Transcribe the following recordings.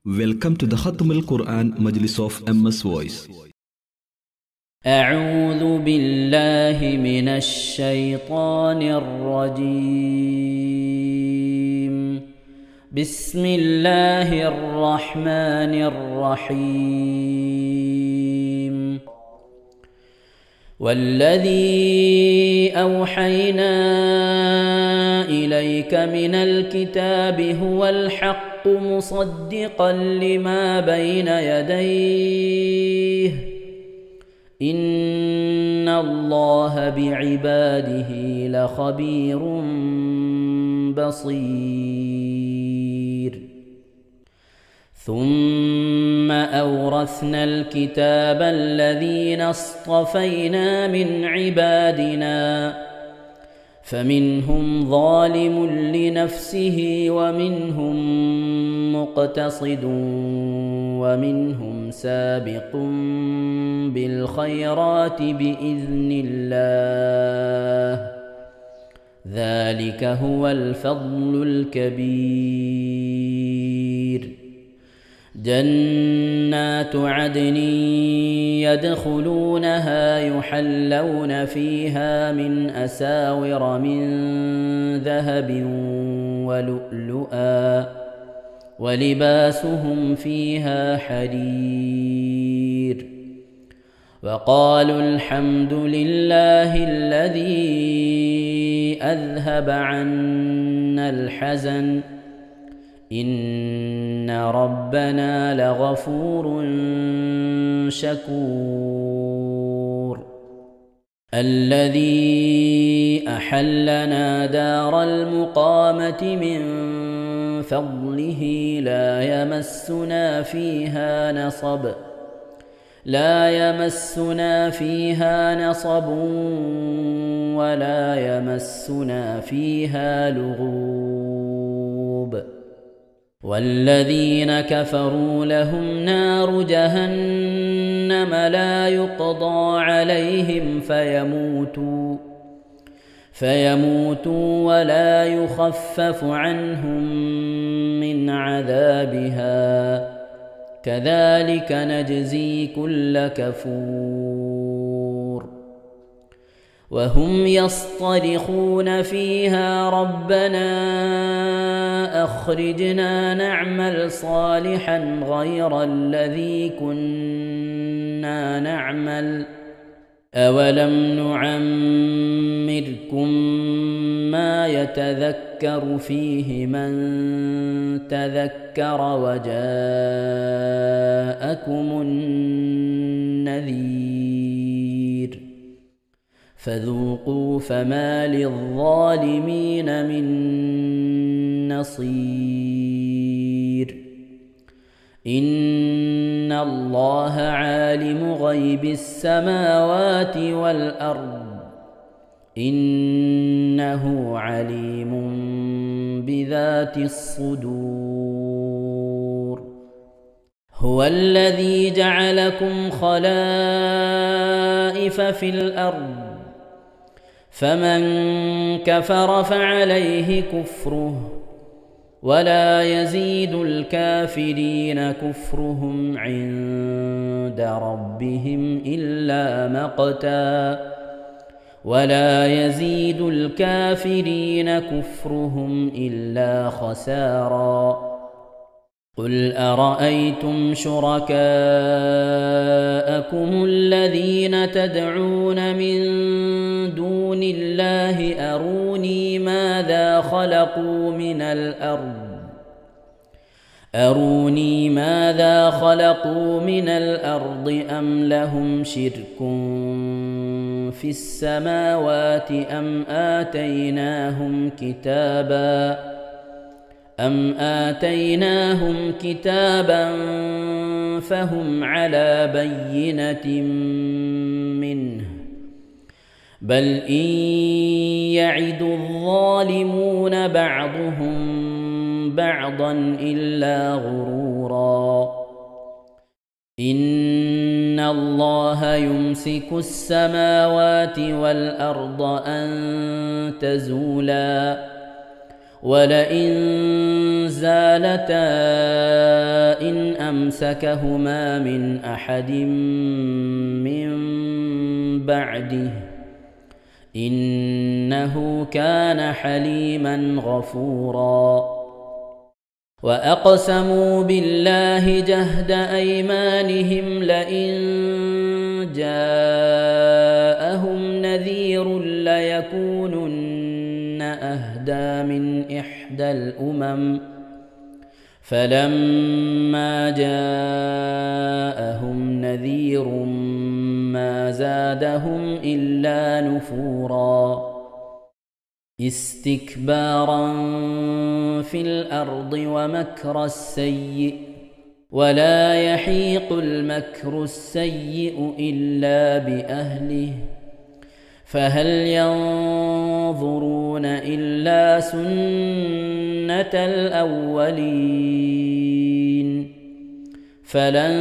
Welcome to the Khatm al-Quran Majlis of MS Voice. أعوذ بالله من الشيطان الرجيم. بسم الله الرحمن الرحيم. والذي أوحينا إليك من الكتاب هو الحق مصدقا لما بين يديه إن الله بعباده لخبير بصير. ثم أورثنا الكتاب الذين اصطفينا من عبادنا فمنهم ظالم لنفسه ومنهم مقتصد ومنهم سابق بالخيرات بإذن الله ذلك هو الفضل الكبير. جنات عدن يدخلونها يحلون فيها من أساور من ذهب ولؤلؤا ولباسهم فيها حرير. وقالوا الحمد لله الذي أذهب عنا الحزن إن ربنا لغفور شكور. الذي أحلنا دار المقامة من فضله لا يمسنا فيها نصب ولا يمسنا فيها لغوب. والذين كفروا لهم نار جهنم لا يقضى عليهم فيموتوا ولا يخفف عنهم من عذابها كذلك نجزي كل كفور. وهم يصطرخون فيها ربنا أخرجنا نعمل صالحا غير الذي كنا نعمل أولم نعمركم ما يتذكر فيه من تذكر وجاءكم النذير فذوقوا فما للظالمين من نصير. إن الله عالم غيب السماوات والأرض إنه عليم بذات الصدور. هو الذي جعلكم خلائف في الأرض فمن كفر فعليه كفره ولا يزيد الكافرين كفرهم عند ربهم إلا مقتا ولا يزيد الكافرين كفرهم إلا خسارا. قل أرأيتم شركاءكم الذين تدعون من دون الله أروني ماذا خلقوا من الأرض أم لهم شرك في السماوات أم آتيناهم كتابا فهم على بينة منه بل إن يعد الظالمون بعضهم بعضا إلا غرورا. إن الله يمسك السماوات والأرض أن تزولا ولئن زالتا إن أمسكهما من أحد من بعده إنه كان حليما غفورا وأقسموا بالله جهد أيمانهم لئن جاءهم نذير ليكونن أهدى من إحدى الأمم فلما جاءهم نذير ما زادهم إلا نفورا استكبارا في الأرض ومكر السيء ولا يحيق المكر السيء إلا بأهله فهل ينظرون إلا سنة الأولين فلن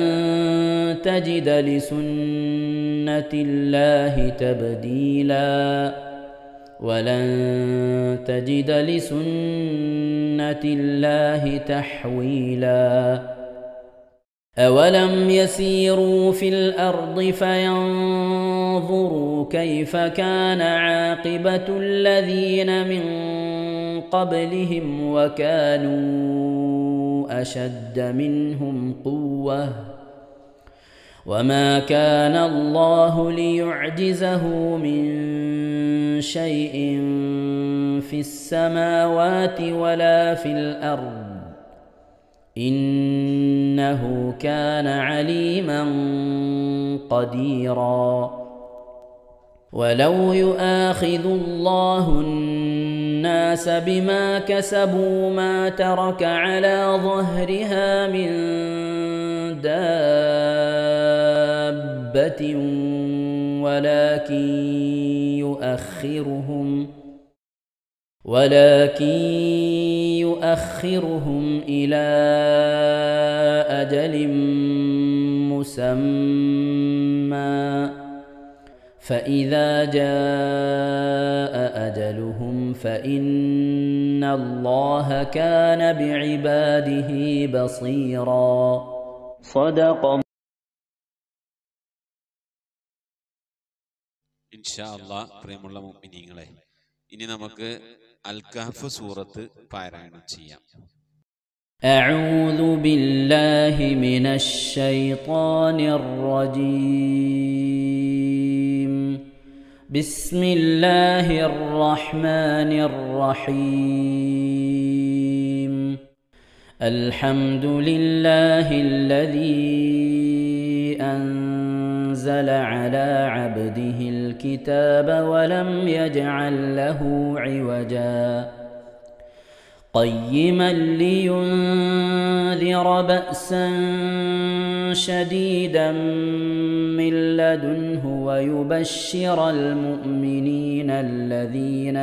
تجد لسنة الله تبديلا ولن تجد لسنة الله تحويلا أولم يسيروا في الأرض فينظروا كيف كان عاقبة الذين من قبلهم وكانوا أشد منهم قوة وما كان الله ليعجزه من شيء في السماوات ولا في الأرض إنه كان عليما قديرا ولو يؤاخذ الله الناس بما كسبوا ما ترك على ظهرها من دابة ولكن يؤخرهم إلى أجل مسمى فإذا جاء أجلهم فإن الله كان بعباده بصيرا صدق ഇൻഷാ അല്ലാഹ് പ്രിയമുള്ള മുഅ്മിനീങ്ങളെ ഇനി നമുക്ക് അൽ കഹ്ഫ് സൂറത്ത് പാരായണം ചെയ്യാം. أعوذ بالله من الشيطان الرجيم بسم الله الرحمن الرحيم الحمد لله الذي أنزل على عبده الكتاب ولم يجعل له عوجا قيما لينذر بأسا شديدا من لدنه ويبشر المؤمنين الذين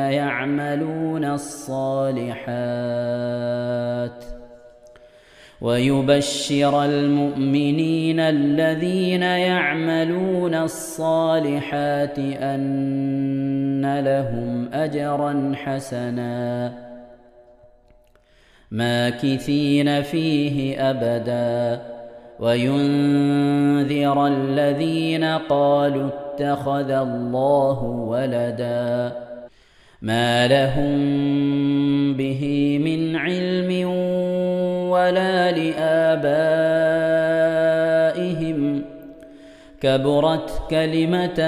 يعملون الصالحات أن لهم أجرا حسنا ماكثين فيه أبدا وينذر الذين قالوا اتخذ الله ولدا ما لهم به من علم ولا لآبائهم كبرت كلمة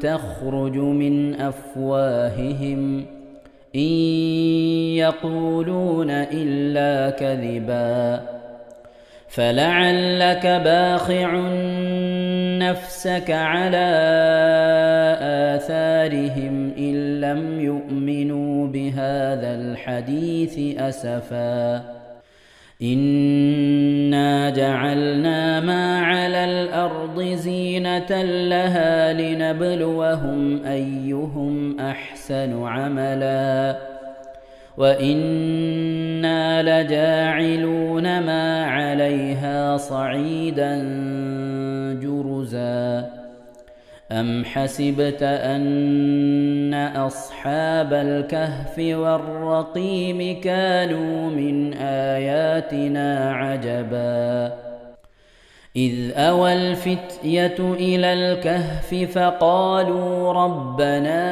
تخرج من أفواههم إن يقولون إلا كذبا فلعلك باخع نفسك على آثارهم إن لم يؤمنوا بهذا الحديث أسفا إنا جعلنا ما على الأرض زينة لها لنبلوهم أيهم أحسن عملا وإنا لجاعلون ما عليها صعيدا جرزا أم حسبت أن أصحاب الكهف والرقيم كانوا من آياتنا عجبا إذ أوى الفتية إلى الكهف فقالوا ربنا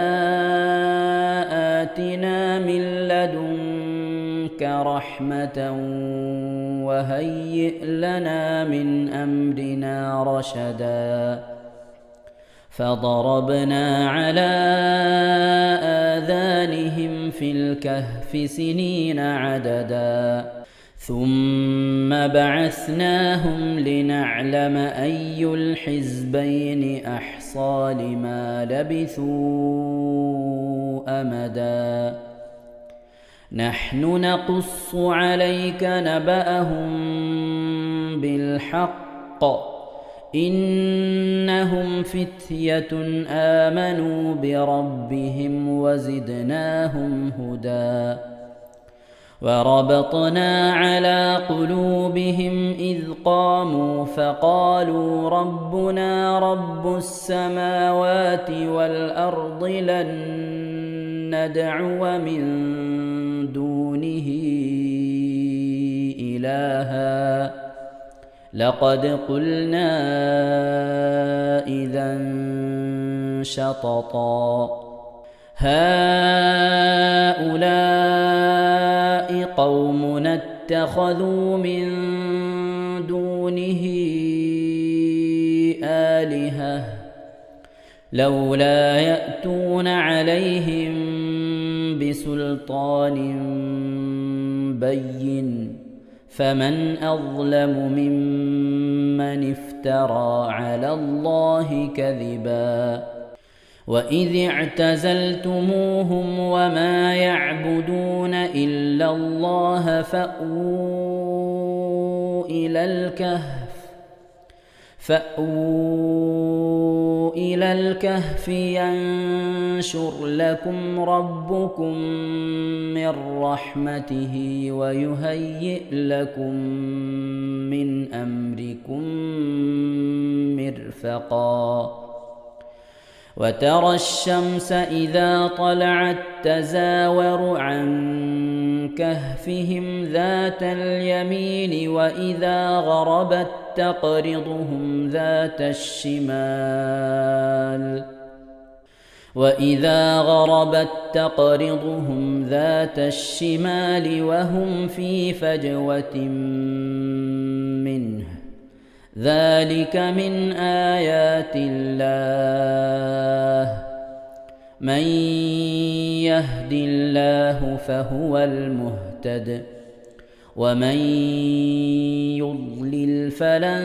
آتنا من لدنك رحمة وهيئ لنا من أمرنا رشدا فضربنا على آذانهم في الكهف سنين عددا ثم بعثناهم لنعلم أي الحزبين أحصى لما لبثوا أمدا نحن نقص عليك نبأهم بالحق إنهم فتية آمنوا بربهم وزدناهم هدى وربطنا على قلوبهم إذ قاموا فقالوا ربنا رب السماوات والأرض لن ندعو من دونه إلها لقد قلنا إذا شططا هؤلاء قومنا اتخذوا من دونه آلهة لولا يأتون عليهم بسلطان بين فمن أظلم ممن افترى على الله كذبا وإذ اعتزلتموهم وما يعبدون إلا الله فأووا إلى الكهف ينشر لكم ربكم من رحمته ويهيئ لكم من أمركم مرفقا وترى الشمس إذا طلعت تزاور عن كهفهم ذات اليمين وإذا غربت تقرضهم ذات الشمال وهم في فجوة منه ذلك من آيات الله من يهد الله فهو المهتد ومن يضلل فلن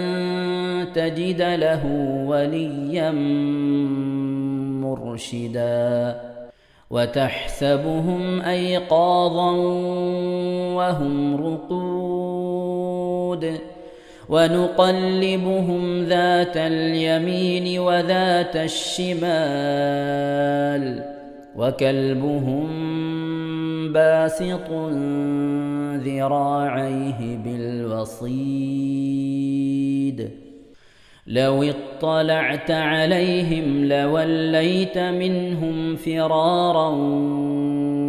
تجد له وليا مرشدا وتحسبهم أيقاظا وهم رقود ونقلبهم ذات اليمين وذات الشمال وكلبهم باسط ذراعيه بالوصيد لو اطلعت عليهم لوليت منهم فرارا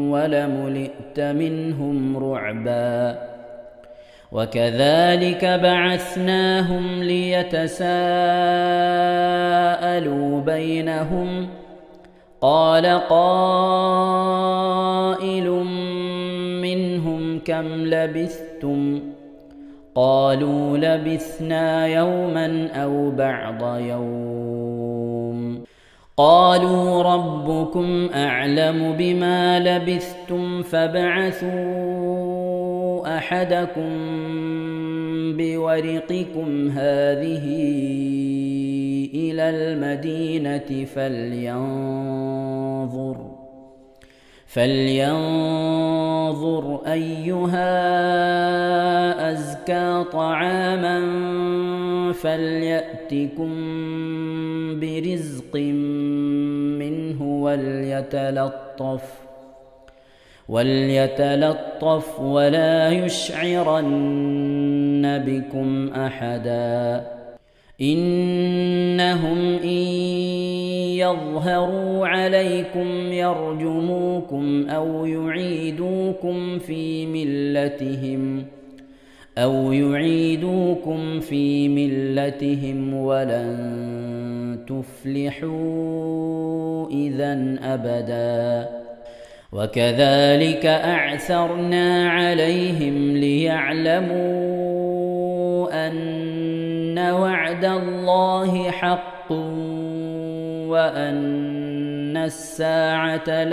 ولملئت منهم رعبا وكذلك بعثناهم ليتساءلوا بينهم قال قائل منهم كم لبثتم قالوا لبثنا يوما أو بعض يوم قالوا ربكم أعلم بما لبثتم فابعثوا أحدكم بورقكم هذه إلى المدينة فلينظر أيها أزكى طعاما فليأتكم برزق منه وليتلطف ولا يشعرن بكم أحدا إنهم إن يظهروا عليكم يرجموكم أو يعيدوكم في ملتهم ولن تفلحوا إذا أبدا. وكذلك أعثرنا عليهم ليعلموا أن وعد الله حق وأن الساعة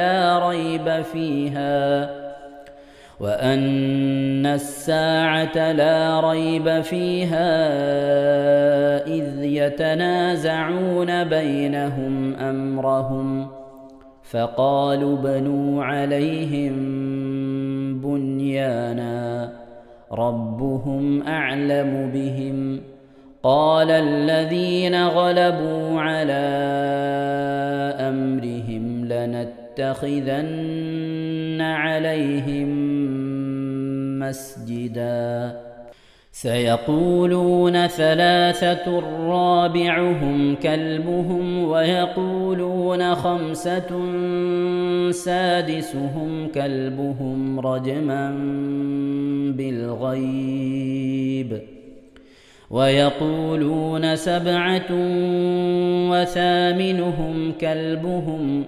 لا ريب فيها إذ يتنازعون بينهم أمرهم فقالوا بنوا عليهم بنيانا ربهم أعلم بهم قال الذين غلبوا على أمرهم لنتخذن عليهم مسجدا. سيقولون 3 رابعهم كلبهم ويقولون 5 سادسهم كلبهم رجما بالغيب ويقولون 7 وثامنهم كلبهم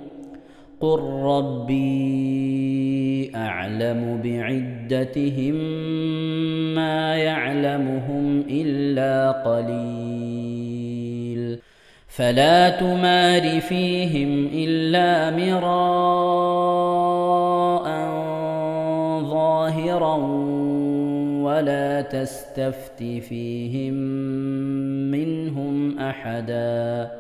قل ربي أعلم بعدتهم ما يعلمهم إلا قليل فلا تمار فيهم إلا مراء ظاهرا ولا تستفت فيهم منهم أحدا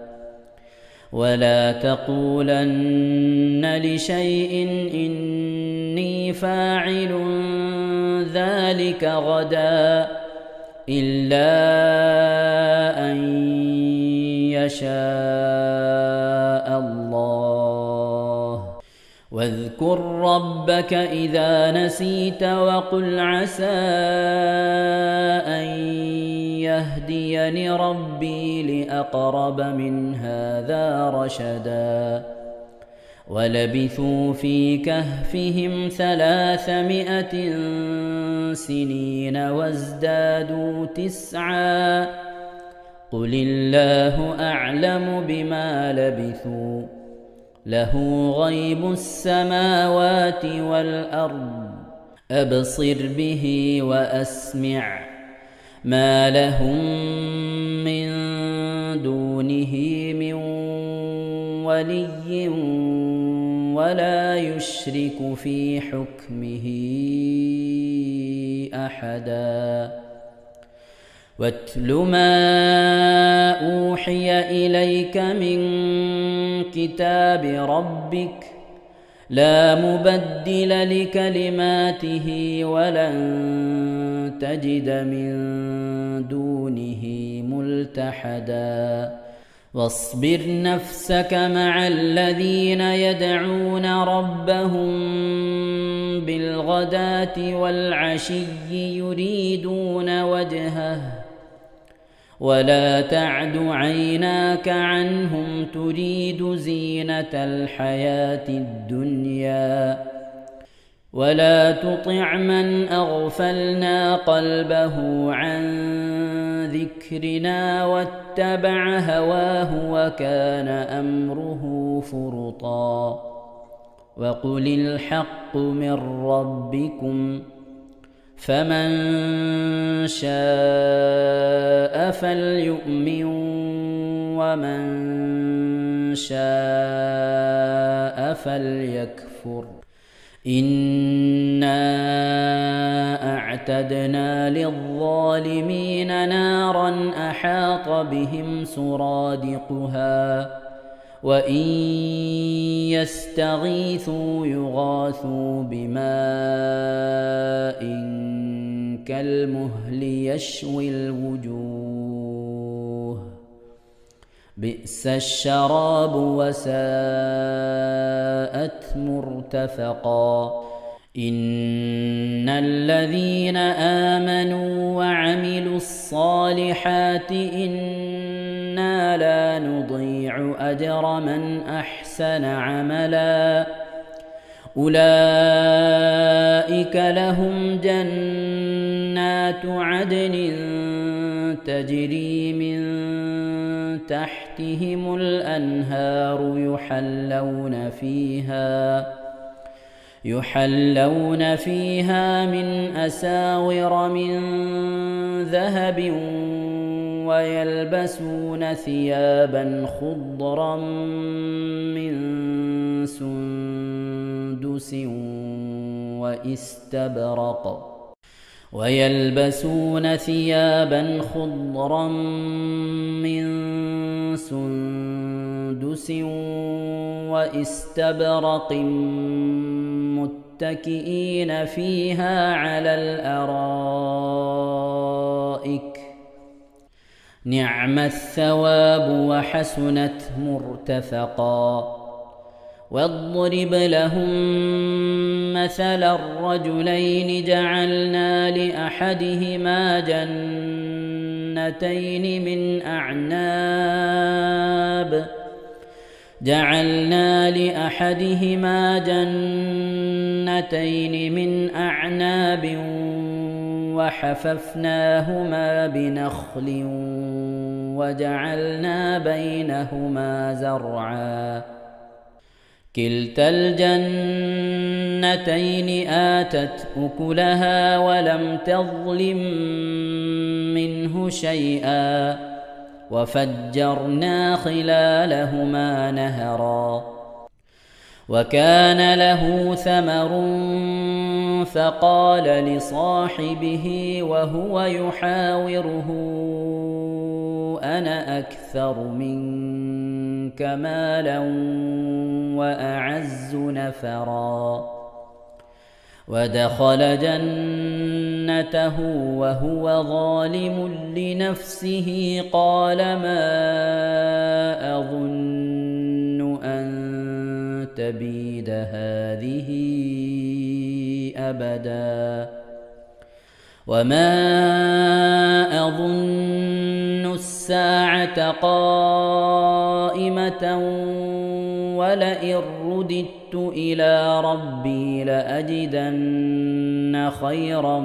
ولا تقولن لشيء إني فاعل ذلك غدا إلا أن يشاء الله واذكر ربك إذا نسيت وقل عسى أن يهديني ربي لأقرب من هذا رشدا. ولبثوا في كهفهم 300 سنين وازدادوا 9 قل الله أعلم بما لبثوا له غيب السماوات والأرض أبصر به وأسمع ما لهم من دونه من ولي ولا يشرك في حكمه أحدا. واتل ما أوحي إليك من كتاب ربك لا مبدل لكلماته ولن تجد من دونه ملتحدا. واصبر نفسك مع الذين يدعون ربهم بالغداة والعشي يريدون وجهه ولا تعد عيناك عنهم تريد زينة الحياة الدنيا ولا تطع من أغفلنا قلبه عن ذكرنا واتبع هواه وكان أمره فرطا. وقل الحق من ربكم فمن شاء فليؤمن ومن شاء فليكفر إنا أعتدنا للظالمين نارا أحاط بهم سرادقها وإن يستغيثوا يغاثوا بماء كالمهل يشوي الوجوه بئس الشراب وساءت مرتفقا. إن الذين آمنوا وعملوا الصالحات إنا لا نضيع أجر من أحسن عملا أولئك لهم جنات عدن تجري من تحتهم الأنهار يحلون فيها من أساور من ذهب ويلبسون ثيابا خضرا من سندس واستبرق متكئين فيها على الأرائك نعم الثواب وحسنت مرتفقا واضرب لهم مثل الرجلين جعلنا لأحدهما جنتين من أعناب وحففناهما بنخل وجعلنا بينهما زرعا كلتا الجنتين آتت أكلها ولم تظلم منه شيئا وفجرنا خلالهما نهرا وكان له ثمر فقال لصاحبه وهو يحاوره أنا أكثر منك مالا وأعز نفرا ودخل جنته وهو ظالم لنفسه قال ما أظن أن تبيد هذه أبدا وما أظن الساعة قائمة ولئن رددت إلى ربي لأجدن خيرا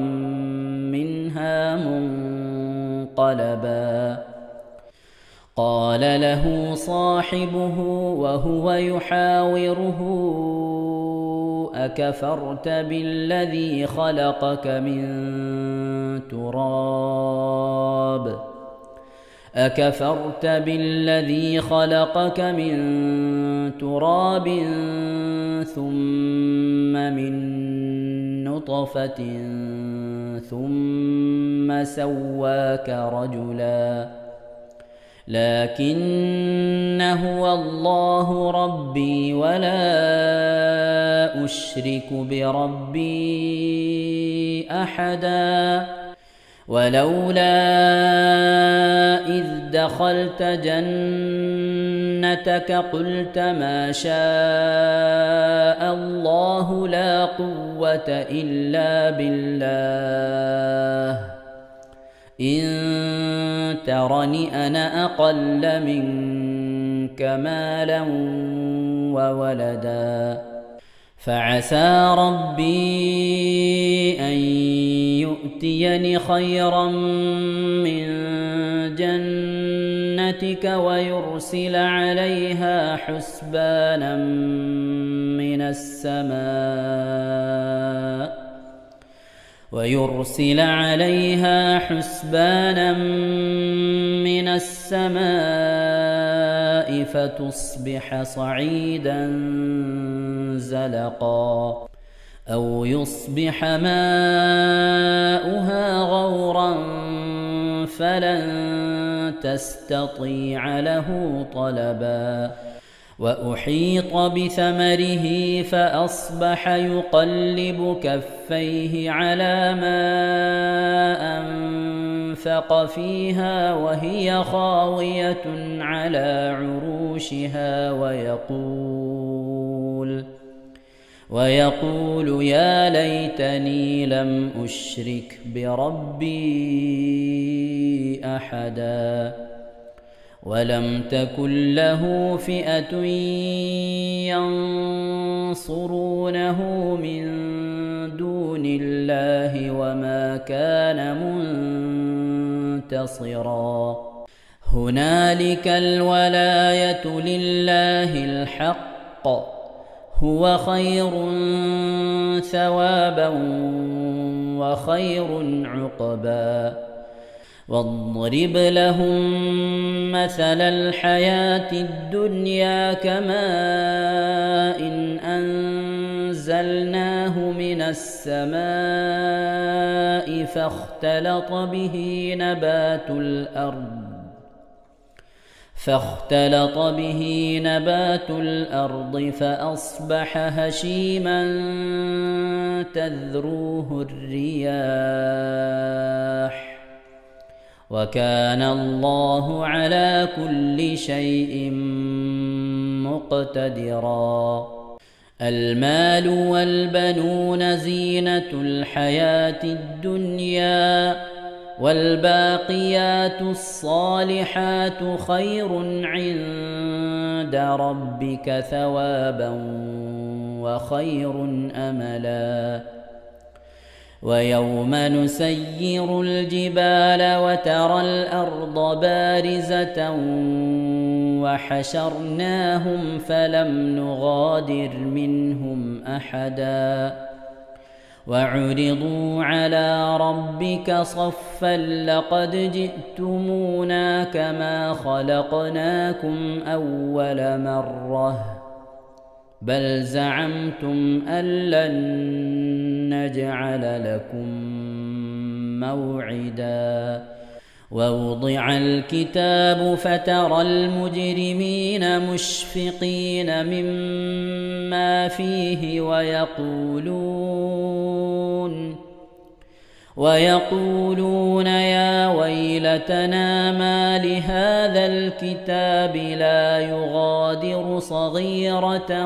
منها منقلبا قال له صاحبه وهو يحاوره أكفرت بالذي خلقك من تراب ثم من نطفة ثم سواك رجلا لكن هو الله ربي ولا أشرك بربي أحدا ولولا إذ دخلت جنتك قلت ما شاء الله لا قوة إلا بالله إن ترني أنا أقل منك مالا وولدا فعسى ربي أن يؤتيني خيرا من جنتك ويرسل عليها حسبانا من السماء فتصبح صعيدا زلقا أو يصبح ماؤها غورا فلن تستطيع له طلبا وأحيط بثمره فأصبح يقلب كفيه على ما أنفق فيها وهي خاوية على عروشها ويقول يا ليتني لم أشرك بربي أحدا ولم تكن له فئة ينصرونه من دون الله وما كان منتصرا هنالك الولاية لله الحق هو خير ثوابا وخير عقبا واضرب لهم مثل الحياة الدنيا كماء أنزلناه من السماء فاختلط به نبات الأرض فأصبح هشيما تذروه الرياح وكان الله على كل شيء مقتدرا المال والبنون زينة الحياة الدنيا والباقيات الصالحات خير عند ربك ثوابا وخير أملا ويوم نسير الجبال وترى الأرض بارزة وحشرناهم فلم نغادر منهم أحدا وعرضوا على ربك صفا لقد جئتمونا كما خلقناكم أول مرة بل زعمتم أن لن نجعل لكم موعدا ووضع الكتاب فترى المجرمين مشفقين مما فيه ويقولون يا ويلتنا ما لهذا الكتاب لا يغادر صغيرة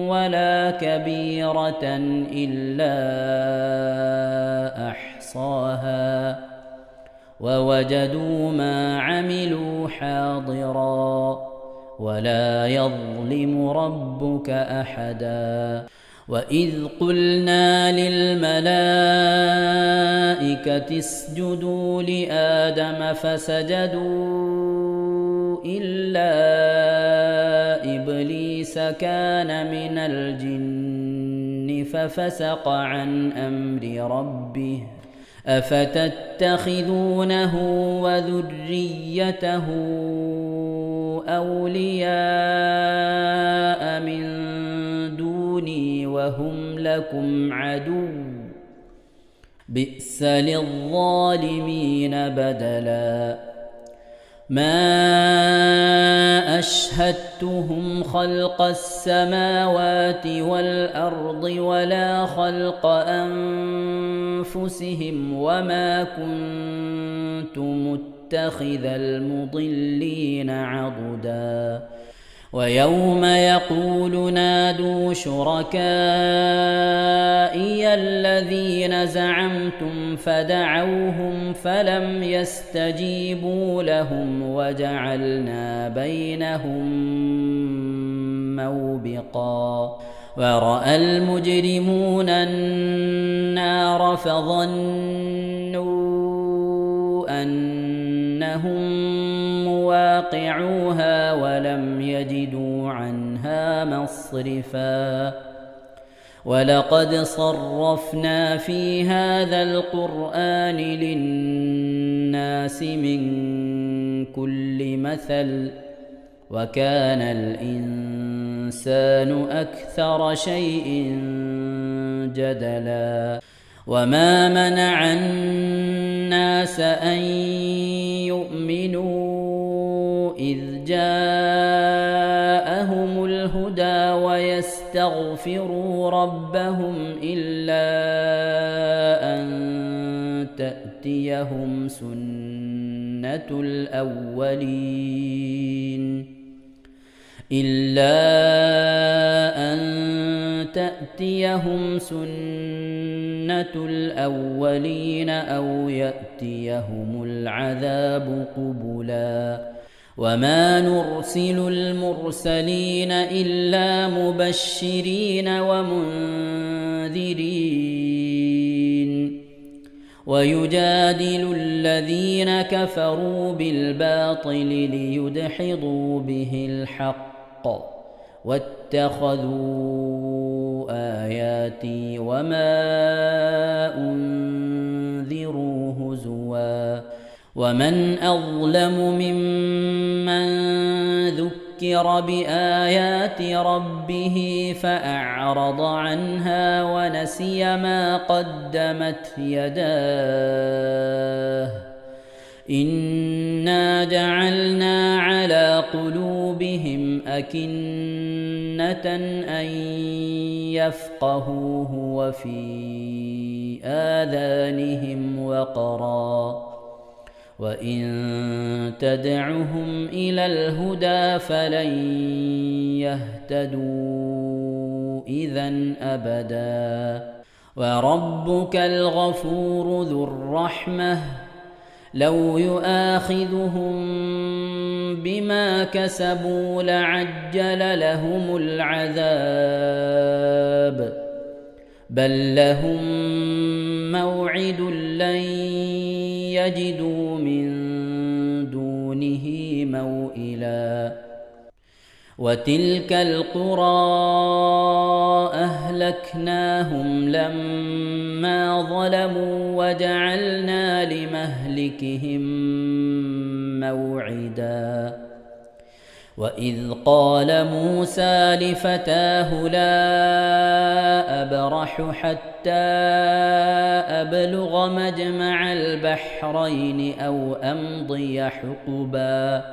ولا كبيرة إلا أحصاها ووجدوا ما عملوا حاضرا ولا يظلم ربك أحدا وإذ قلنا للملائكة اسجدوا لآدم فسجدوا إلا إبليس كان من الجن ففسق عن أمر ربه أفتتخذونه وذريته أولياء من دوني وهم لكم عدو بئس للظالمين بدلا ما أشهدتهم خلق السماوات والأرض ولا خلق أنفسهم وما كنت متخذ المضلين عضدا ويوم يقول نادوا شركائي الذين زعمتم فدعوهم فلم يستجيبوا لهم وجعلنا بينهم موبقا ورأى المجرمون النار فظنوا أنهم مواقعوها ولم يجدوا عنها مصرفا ولقد صرفنا في هذا القرآن للناس من كل مثل وكان الإنسان أكثر شيء جدلا وما منع الناس أن يؤمنوا إذ جاءهم الهدى ويستغفروا ربهم إلا أن تأتيهم سنة الأولين أو يأتيهم العذاب قبلا وما نرسل المرسلين إلا مبشرين ومنذرين ويجادل الذين كفروا بالباطل ليدحضوا به الحق واتخذوا آياتي وما أنذروا هزوا ومن أظلم ممن ذكر بآيات ربه فأعرض عنها ونسي ما قدمت يداه إنا جعلنا على قلوبهم أكنة أن يفقهوه وفي آذانهم وقرا وإن تدعهم إلى الهدى فلن يهتدوا إذن أبدا وربك الغفور ذو الرحمة لو يؤاخذهم بما كسبوا لعجل لهم العذاب بل لهم موعد لن يجدوا من دونه موئلا وتلك القرى أهلكناهم لما ظلموا وجعلنا لمهلكهم موعدا وإذ قال موسى لفتاه لا أبرح حتى أبلغ مجمع البحرين أو أمضي حقبا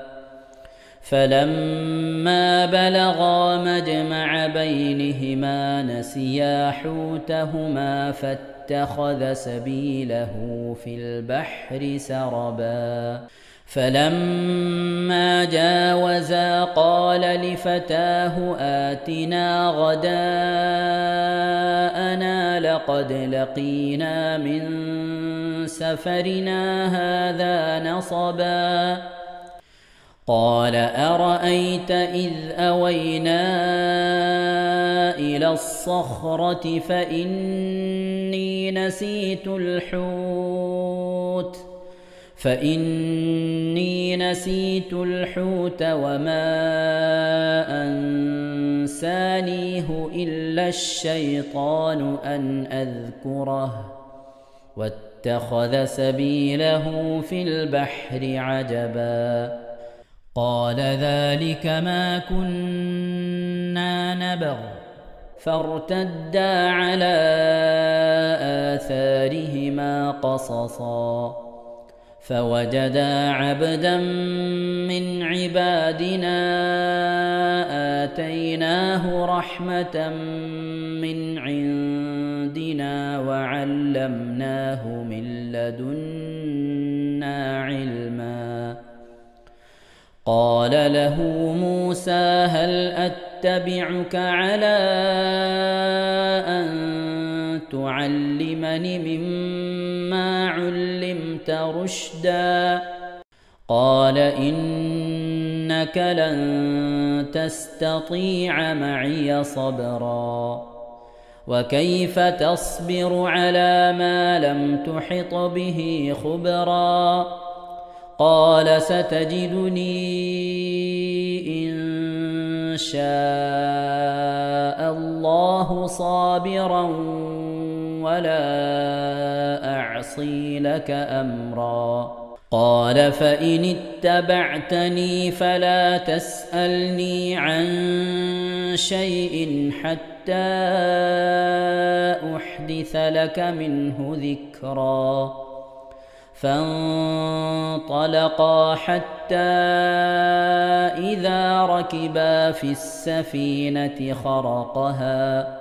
فلما بلغا مجمع بينهما نسيا حوتهما فاتخذ سبيله في البحر سربا فلما جاوزا قال لفتاه آتنا غداءنا لقد لقينا من سفرنا هذا نصبا قال أرأيت إذ أوينا إلى الصخرة فإني نسيت الحوت وما أنسانيه إلا الشيطان أن أذكره واتخذ سبيله في البحر عجبا قال ذلك ما كنا نبغ فارتدا على آثارهما قصصا فوجدا عبدا من عبادنا آتيناه رحمة من عندنا وعلمناه من لدنا علما قال له موسى هل أتبعك على أن تعلمني مما علمت رشدا قال إنك لن تستطيع معي صبرا وكيف تصبر على ما لم تحط به خبرا قال ستجدني إن شاء الله صابرا ولا أعصي لك أمرا قال فإن اتبعتني فلا تسألني عن شيء حتى أحدث لك منه ذكرا فانطلقا حتى إذا ركبا في السفينة خرقها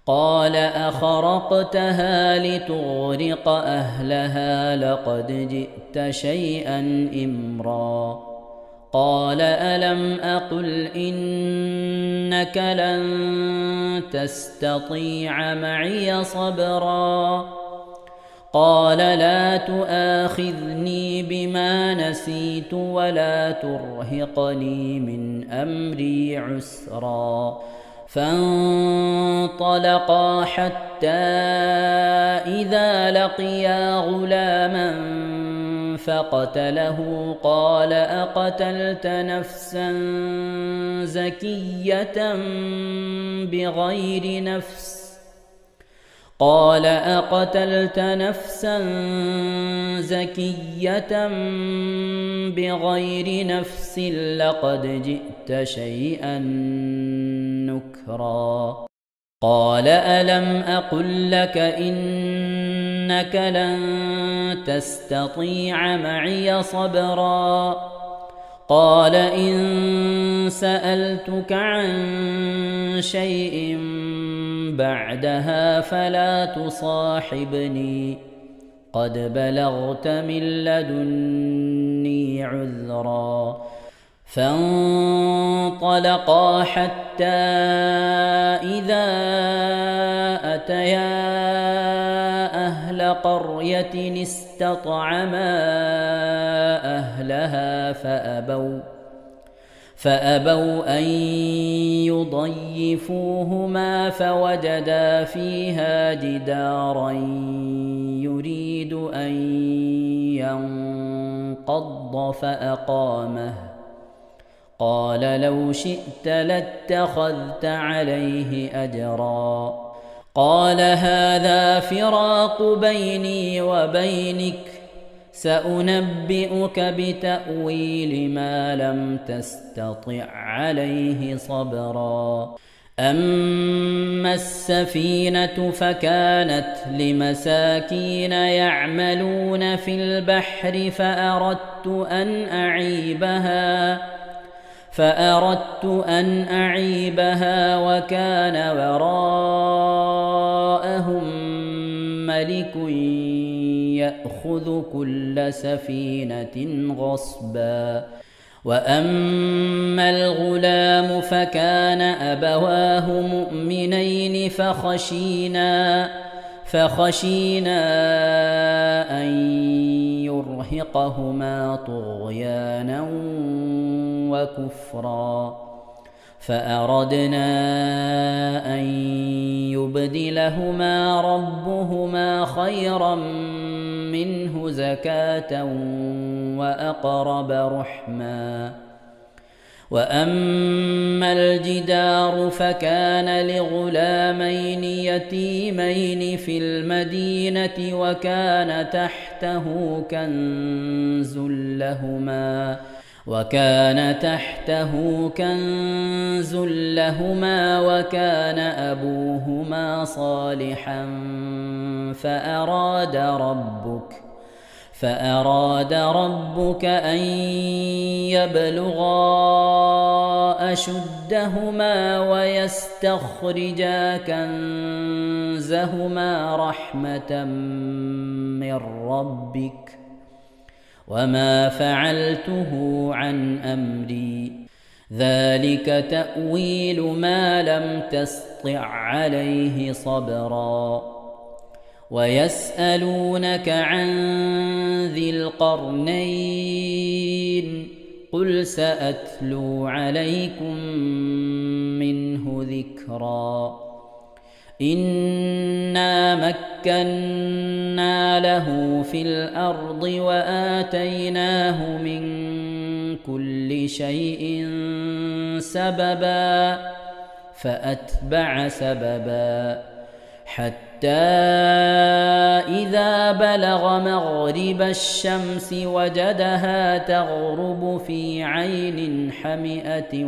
قال أخرقتها لتغرق أهلها لقد جئت شيئا إمرا قال ألم أقل إنك لن تستطيع معي صبرا قال لا تؤاخذني بما نسيت ولا ترهقني من أمري عسرا فانطلقا حتى إذا لقيا غلاما فقتله قال أقتلت نفسا زكية بغير نفس لقد جئت شيئا نكرا قال ألم أقل لك إنك لن تستطيع معي صبرا قال إن سألتك عن شيء بعدها فلا تصاحبني قد بلغت من لدني عذرا فانطلقا حتى إذا أتيا أهل قرية استطعما أهلها فأبوا أن يضيفوهما فوجدا فيها جدارا يريد أن ينقض فأقامه قال لو شئت لاتخذت عليه أجرا قال هذا فراق بيني وبينك سأنبئك بتأويل ما لم تستطع عليه صبرا أما السفينة فكانت لمساكين يعملون في البحر فأردت أن أعيبها وكان وراءهم ملك يأخذ كل سفينة غصبا وأما الغلام فكان أبواه مؤمنين فخشينا أن يرهقهما طغيانا وكفرا فأردنا أن يبدلهما ربهما خيرا منه زكاة وأقرب رحما وأما الجدار فكان لغلامين يتيمين في المدينة وكان تحته كنز لهما وكان أبوهما صالحا فأراد ربك أن يبلغا أشدهما ويستخرجا كنزهما رحمة من ربك وما فعلته عن أمري ذلك تأويل ما لم تسطع عليه صبرا ويسألونك عن ذي القرنين قل سأتلو عليكم منه ذكرا إنا مكنا له في الأرض وآتيناه من كل شيء سببا فأتبع سببا حتى إذا بلغ مغرب الشمس وجدها تغرب في عين حمئة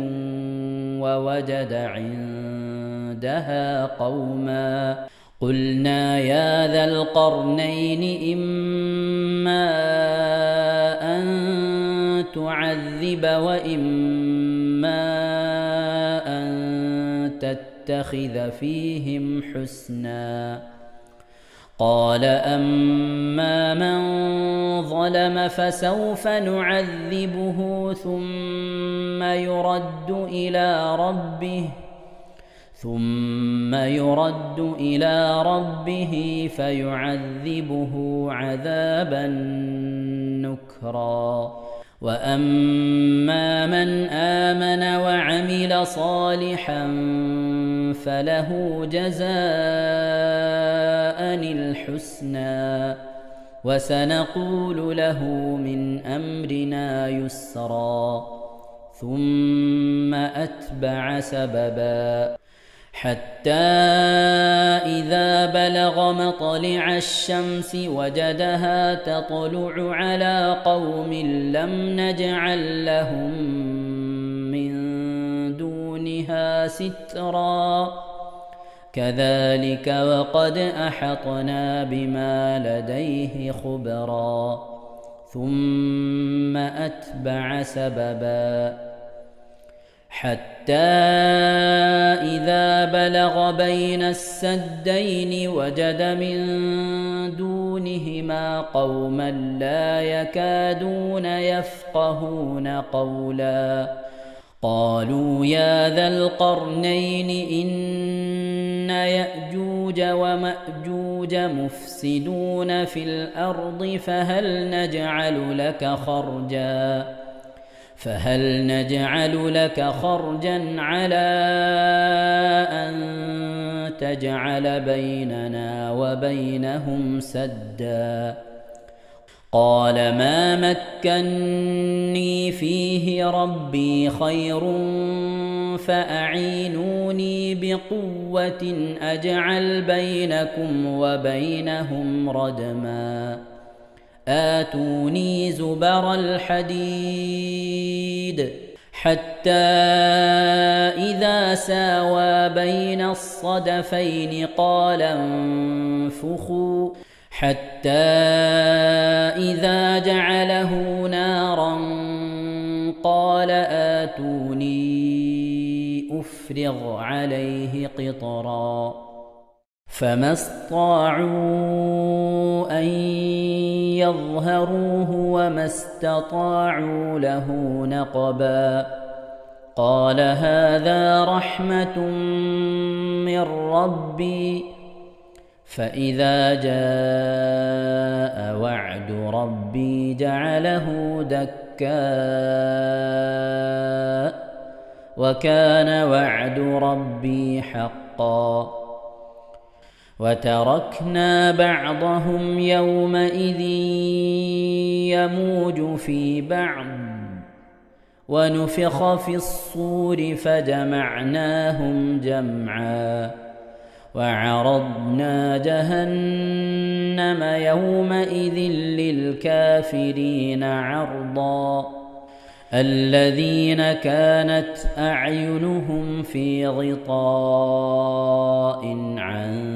ووجد عندها قوما قلنا يا ذا القرنين إما أن تعذب وإما أن تتخذ فيهم حسنا قال أما من ظلم فسوف نعذبه ثم ثم يرد إلى ربه فيعذبه عذابا نكرا. وأما من آمن وعمل صالحا فله جزاء الحسنى وسنقول له من أمرنا يسرا. ثم أتبع سببا حتى إذا بلغ مطلع الشمس وجدها تطلع على قوم لم نجعل لهم من دونها سترا. كذلك وقد أحطنا بما لديه خبرا. ثم أتبع سببا حتى إذا بلغ بين السدين وجد من دونهما قوما لا يكادون يفقهون قولا. قالوا يا ذا القرنين إن يأجوج ومأجوج مفسدون في الأرض فهل نجعل لك خرجا على أن تجعل بيننا وبينهم سدا. قال ما مكني فيه ربي خير فأعينوني بقوة أجعل بينكم وبينهم ردما. آتوني زبر الحديد حتى إذا ساوى بين الصدفين قال انفخوا حتى إذا جعله نارا قال آتوني أفرغ عليه قطرا. فما استطاعوا أن يظهروه وما استطاعوا له نقبا. قال هذا رحمة من ربي فإذا جاء وعد ربي جعله دكاء وكان وعد ربي حقا. وتركنا بعضهم يومئذ يموج في بعض ونفخ في الصور فجمعناهم جمعا. وعرضنا جهنم يومئذ للكافرين عرضا. الذين كانت أعينهم في غطاء عن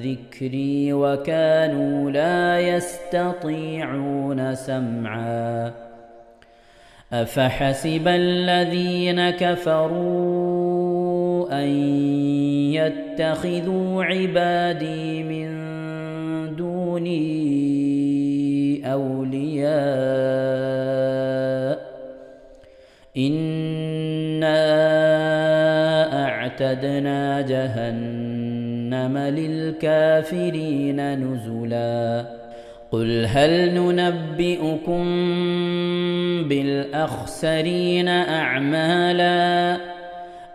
ذكري وكانوا لا يستطيعون سمعا. أفحسب الذين كفروا أن يتخذوا عبادي من دوني أولياء إنا أعتدنا جهنم للكافرين نزلا. قل هل ننبئكم بالأخسرين أعمالا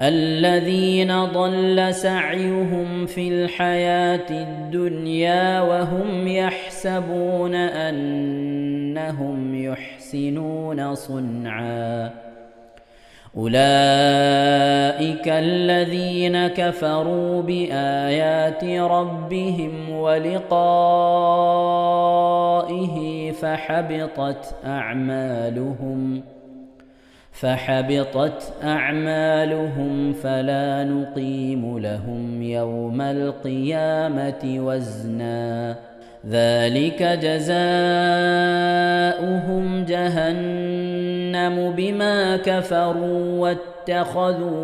الذين ضل سعيهم في الحياة الدنيا وهم يحسبون أنهم يحسنون صنعا. أولئك الذين كفروا بآيات ربهم ولقائه فحبطت أعمالهم فلا نقيم لهم يوم القيامة وزنا. ذلك جزاؤهم جهنم بما كفروا واتخذوا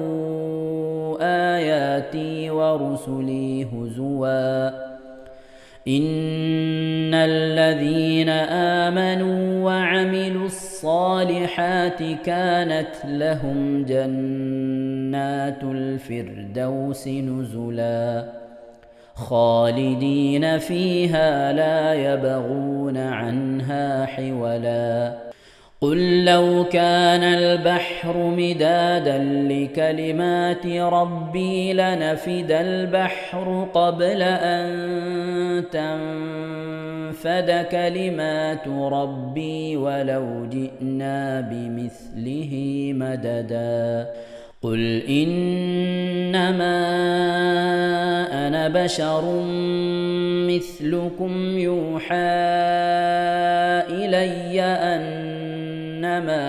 آياتي ورسلي هزوا. إن الذين آمنوا وعملوا الصالحات الصالحات كانت لهم جنات الفردوس نزلا خالدين فيها لا يبغون عنها حولا قل لو كان البحر مدادا لكلمات ربي لنفد البحر قبل أن تنفد كلمات ربي ولو جئنا بمثله مددا قل إنما أنا بشر مثلكم يوحى إلي أنما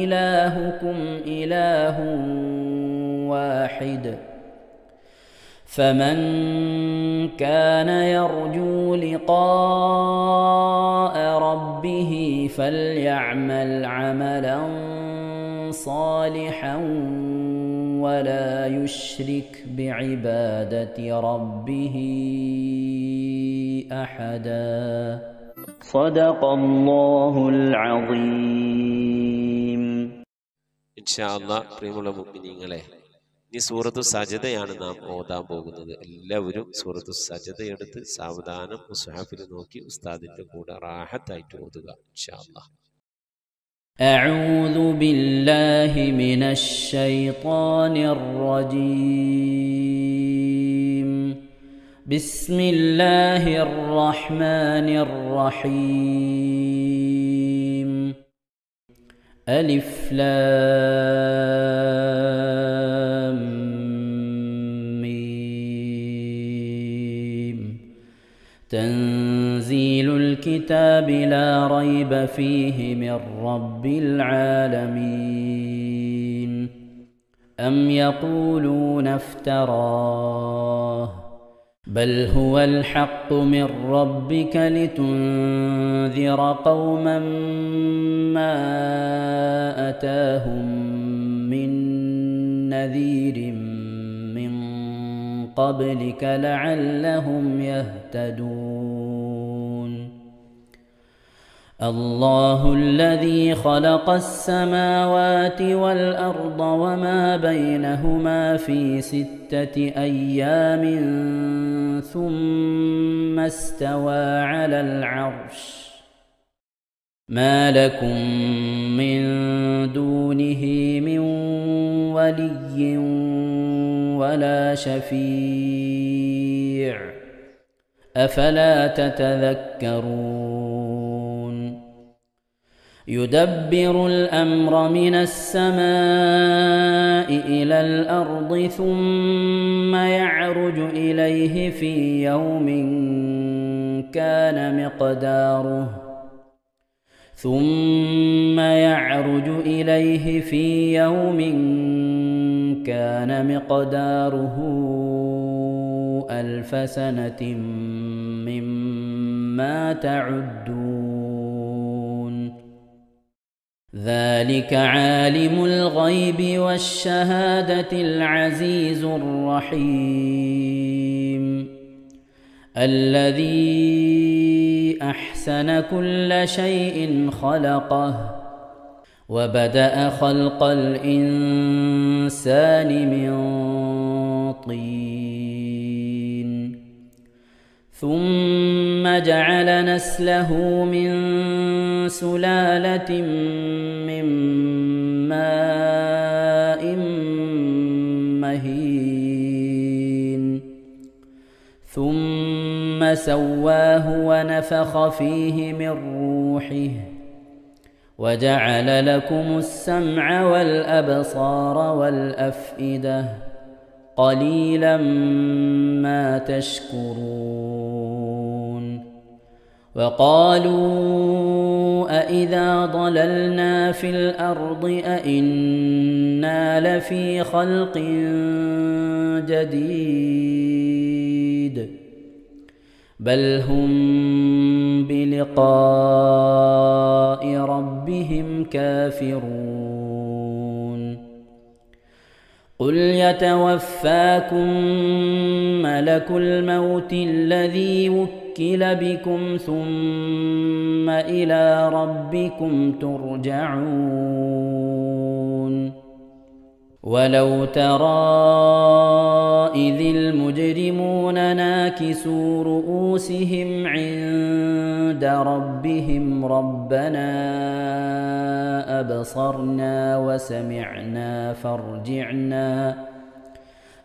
إلهكم إله واحد فمن كان يرجو لقاء ربه فليعمل عملا صالحا ولا يشرك بعبادة ربه أحدا صدق الله العظيم. ഇൻഷാ അല്ലാഹ് പ്രിയമുള്ള മുഅ്മിനീങ്ങളെ, ഇനി സൂറത്തു സജദയാണ് നാം ഓതാൻ പോകുന്നത്. എല്ലാവരും സൂറത്തു സജദ എടുത്ത് സാവധാനം മുസ്ഹഫിൽ നോക്കി ഉസ്താദിന്റെ കൂടെ റാഹത്തായിട്ട് ഓതുക ഇൻഷാ അല്ലാഹ്. أعوذ بالله من الشيطان الرجيم. بسم الله الرحمن الرحيم. ألف لام ميم. تنزيل الكتاب لا ريب فيه من رب العالمين. أم يقولون افتراه بل هو الحق من ربك لتنذر قوما ما أتاهم من نذير من قبلك لعلهم يهتدون. الله الذي خلق السماوات والأرض وما بينهما في 6 أيام ثم استوى على العرش ما لكم من دونه من ولي ولا شفيع أفلا تتذكرون. يدبر الأمر من السماء إلى الأرض ثم يعرج إليه في يوم كان مقداره 1000 سنة مما تعدون. ذلك عالم الغيب والشهادة العزيز الرحيم الذي أحسن كل شيء خلقه وبدأ خلق الإنسان من طين ثم جعل نسله من سلالة من ماء مهين ثم سواه ونفخ فيه من روحه وجعل لكم السمع والأبصار والأفئدة قليلا ما تشكرون. وقالوا أإذا ضللنا في الأرض أإنا لفي خلق جديد بل هم بلقاء ربهم كافرون. قل يتوفاكم ملك الموت الذي وكل بكم ثم إلى ربكم ترجعون ولو ترى إذ المجرمون ناكسوا رؤوسهم عند ربهم ربنا أبصرنا وسمعنا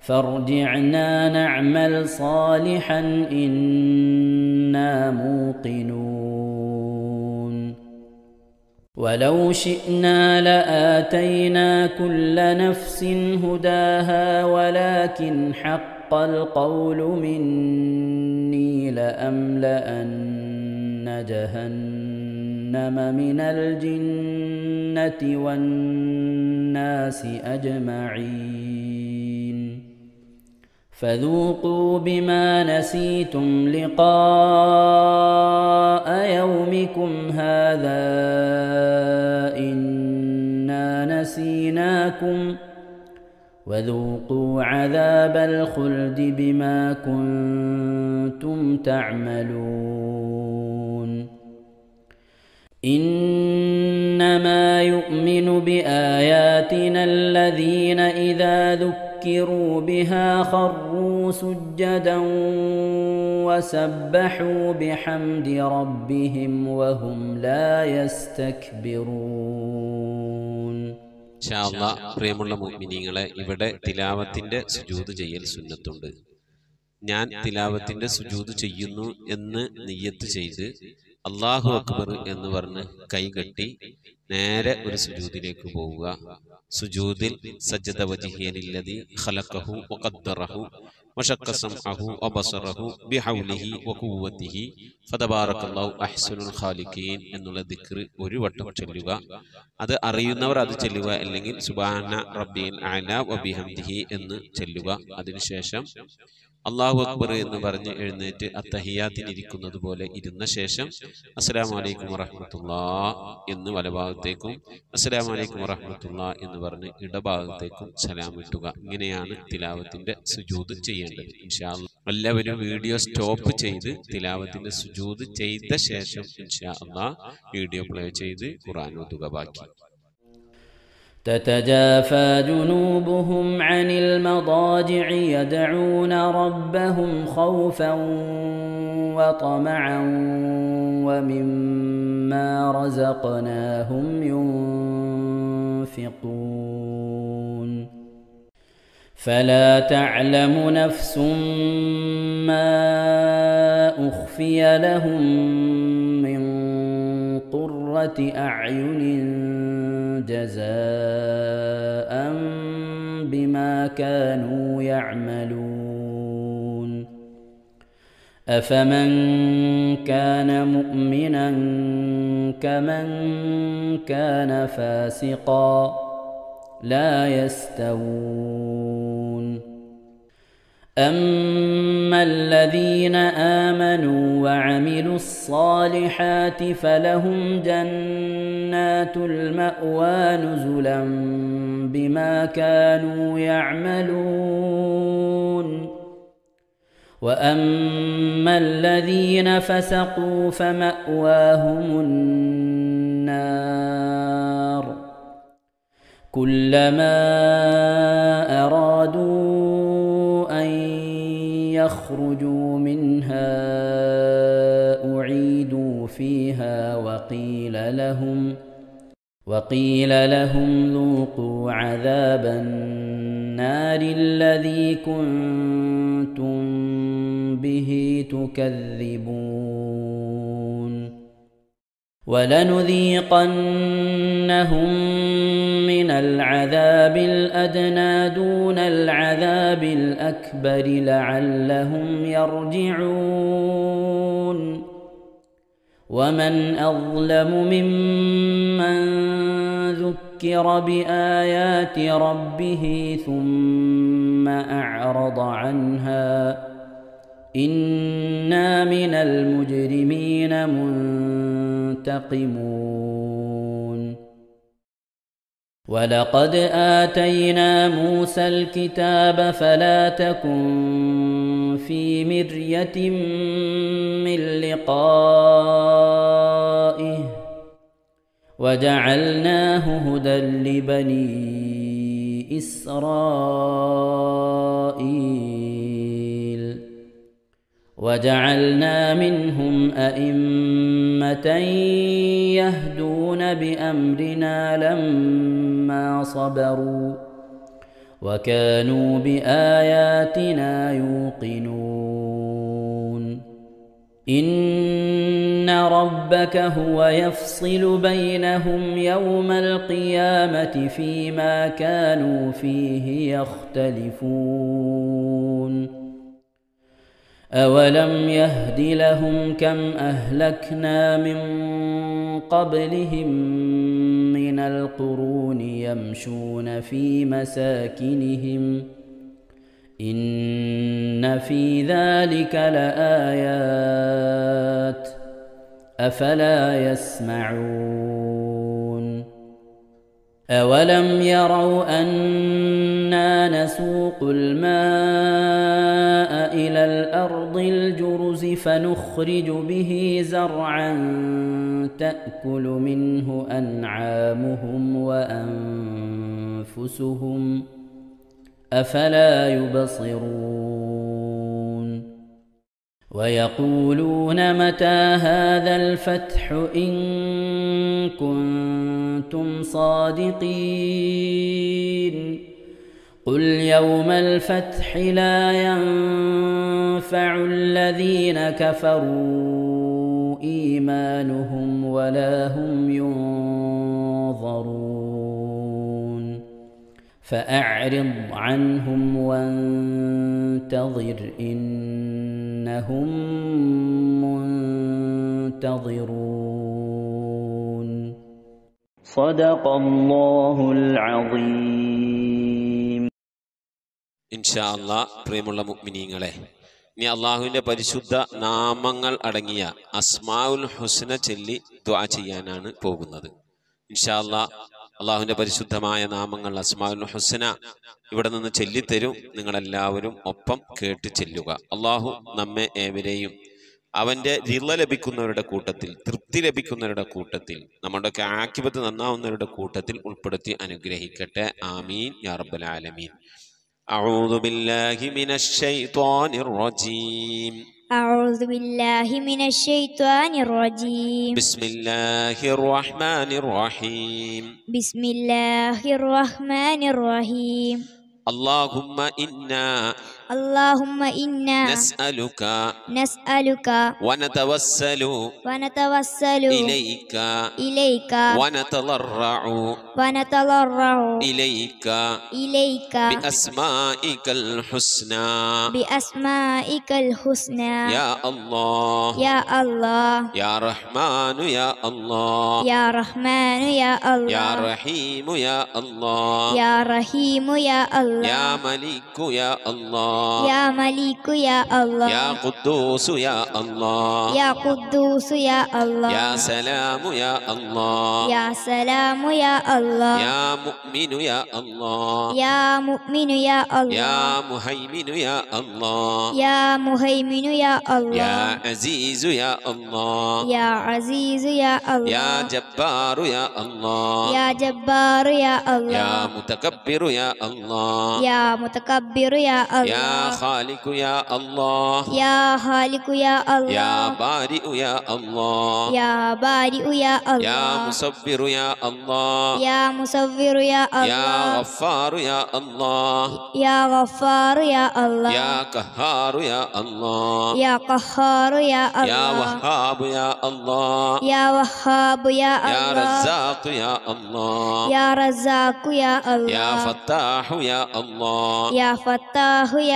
فارجعنا نعمل صالحا إنا موقنون ولو شئنا لآتينا كل نفس هداها ولكن حق القول مني لأملأن جهنم من الجنة والناس أجمعين فذوقوا بما نسيتم لقاء يومكم هذا إنا نسيناكم وذوقوا عذاب الخلد بما كنتم تعملون إنما يؤمن بآياتنا الذين إذا ذكروا بها خروا سجدا وسبحوا بحمد ربهم وهم لا يستكبرون ഇൻഷാ അല്ലാഹ് പ്രിയമുള്ള മുഅ്മിനീങ്ങളെ, ഇവിടെ തിലാവത്തിന്റെ സുജൂദ് ചെയ്യൽ സുന്നത്തുണ്ട്. ഞാൻ തിലാവത്തിന്റെ സുജൂദ് ചെയ്യുന്നു എന്ന് നിയ്യത്ത് ചെയ്ത് അല്ലാഹു അക്ബർ എന്ന് പറഞ്ഞ് കൈകെട്ടി നേരെ ഒരു സുജൂദിലേക്ക് പോവുക. സുജൂദിൽ സജ്ജദ വജ്ഹിയലില്ലദി ഖലഖഹു വഖദ്ദറഹു വശഖ സമഅഹു വബസറഹു ബിഹൗലിഹി വഖുവ്വതിഹി ഫതബാറകല്ലാഹു അഹ്സനുൽ ഖാലിഖീൻ എന്നുള്ള ദിക്ർ ഒരു വട്ടം ചൊല്ലുക. അത് അറിയുന്നവർ അത് ചൊല്ലുക, അല്ലെങ്കിൽ സുബ്ഹാന റബ്ബിൽ അഅല വബിഹംദിഹി എന്ന് ചൊല്ലുക. അതിനുശേഷം അല്ലാഹു അക്ബർ എന്ന് പറഞ്ഞ് എഴുന്നേറ്റ് അത്തഹിയാത്തിനിരിക്കുന്നത് പോലെ ഇരുന്ന ശേഷം അസ്സലാമു അലൈക്കും വറഹ്മത്തുള്ളാഹി എന്ന് വലഭാഗത്തേക്കും അസ്സലാമു അലൈക്കും വറഹ്മത്തുള്ളാഹി എന്ന് പറഞ്ഞ് ഇടഭാഗത്തേക്കും സലാം ഇട്ടുക. ഇങ്ങനെയാണ് തിലാവത്തിന്റെ സുജൂദ് ചെയ്യേണ്ടത്. ഇൻഷാ അല്ലാഹ് എല്ലാവരും വീഡിയോ സ്റ്റോപ്പ് ചെയ്ത് തിലാവത്തിന്റെ സുജൂദ് ചെയ്ത ശേഷം ഇൻഷാ അല്ലാഹ് വീഡിയോ പ്ലേ ചെയ്ത് ഖുർആൻ ഓതുക. ബാക്കി تتجافى جنوبهم عن المضاجع يدعون ربهم خوفا وطمعا ومما رزقناهم ينفقون فلا تعلم نفس ما أخفي لهم من قرة أعين جزاء بما كانوا يعملون أفمن كان مؤمنا كمن كان فاسقا لا يستوون أما الذين آمنوا وعملوا الصالحات فلهم جنات المأوى نزلا بما كانوا يعملون وأما الذين فسقوا فمأواهم النار كلما أرادوا أن يخرجوا منها أعيدوا فيها وقيل لهم ذوقوا عذاب النار الذي كنتم به تكذبون ولنذيقنهم من العذاب الأدنى دون العذاب الأكبر لعلهم يرجعون ومن أظلم ممن ذكر بآيات ربه ثم أعرض عنها إنا من المجرمين منتقمون ولقد آتينا موسى الكتاب فلا تكن في مرية من لقائه وجعلناه هدى لبني إسرائيل وجعلنا منهم أئمة يهدون بأمرنا لما صبروا وكانوا بآياتنا يوقنون إن ربك هو يفصل بينهم يوم القيامة فيما كانوا فيه يختلفون أولم يهد لهم كم أهلكنا من قبلهم من القرون يمشون في مساكنهم إن في ذلك لآيات أفلا يسمعون أولم يروا أنا نسوق الماء إلى الأرض الجرز فنخرج به زرعا تأكل منه أنعامهم وأنفسهم أفلا يبصرون ويقولون متى هذا الفتح إن كنتم صادقين قل يوم الفتح لا ينفع الذين كفروا إيمانهم ولا هم ينظرون فأعرض عنهم وانتظر إنهم منتظرون صدق الله العظيم. ഇൻഷാ അല്ലാഹ് പ്രിയമുള്ള മുഅ്മിനീങ്ങളെ, ഇനി അള്ളാഹുവിൻ്റെ പരിശുദ്ധ നാമങ്ങൾ അടങ്ങിയ അസ്മാഉൽ ഹുസ്ന ചൊല്ലി ദുആ ചെയ്യാനാണ് പോകുന്നത്. ഇൻഷാ അല്ലാഹ് അള്ളാഹുവിൻ്റെ പരിശുദ്ധമായ നാമങ്ങൾ അസ്മാഉൽ ഹുസ്ന ഇവിടെ നിന്ന് ചൊല്ലിത്തരും. നിങ്ങളെല്ലാവരും ഒപ്പം കേട്ട് ചെല്ലുക. അള്ളാഹു നമ്മെ ഏവരെയും അവൻ്റെ റിള ലഭിക്കുന്നവരുടെ കൂട്ടത്തിൽ, തൃപ്തി ലഭിക്കുന്നവരുടെ കൂട്ടത്തിൽ, നമ്മുടെയൊക്കെ ആഖിബത്ത് നന്നാവുന്നവരുടെ കൂട്ടത്തിൽ ഉൾപ്പെടുത്തി അനുഗ്രഹിക്കട്ടെ. ആമീൻ യാ റബ്ബൽ ആലമീൻ. أعوذ بالله من الشيطان الرجيم. أعوذ بالله من الشيطان الرجيم. بسم الله الرحمن الرحيم. بسم الله الرحمن الرحيم. اللهم إنا نسألك ونتوسل إليك ونتضرع إليك بأسمائك الحسنى يا الله يا رحمن يا الله يا رحيم يا الله يا ملك يا الله يا الله يا قدوس يا الله يا سلام يا الله يا الله يا مؤمن يا الله يا مهيمن يا الله يا الله يا عزيز يا الله يا الله يا جبار يا الله يا الله يا متكبر يا الله يا متكبر يا الله يا خالق يا الله يا الله يا بارئ يا الله يا الله يا مصبر يا الله يا الله يا غفار يا الله يا الله يا قهار يا الله يا يا وهاب يا الله يا يا رزاق يا الله يا الله يا فتاح يا الله يا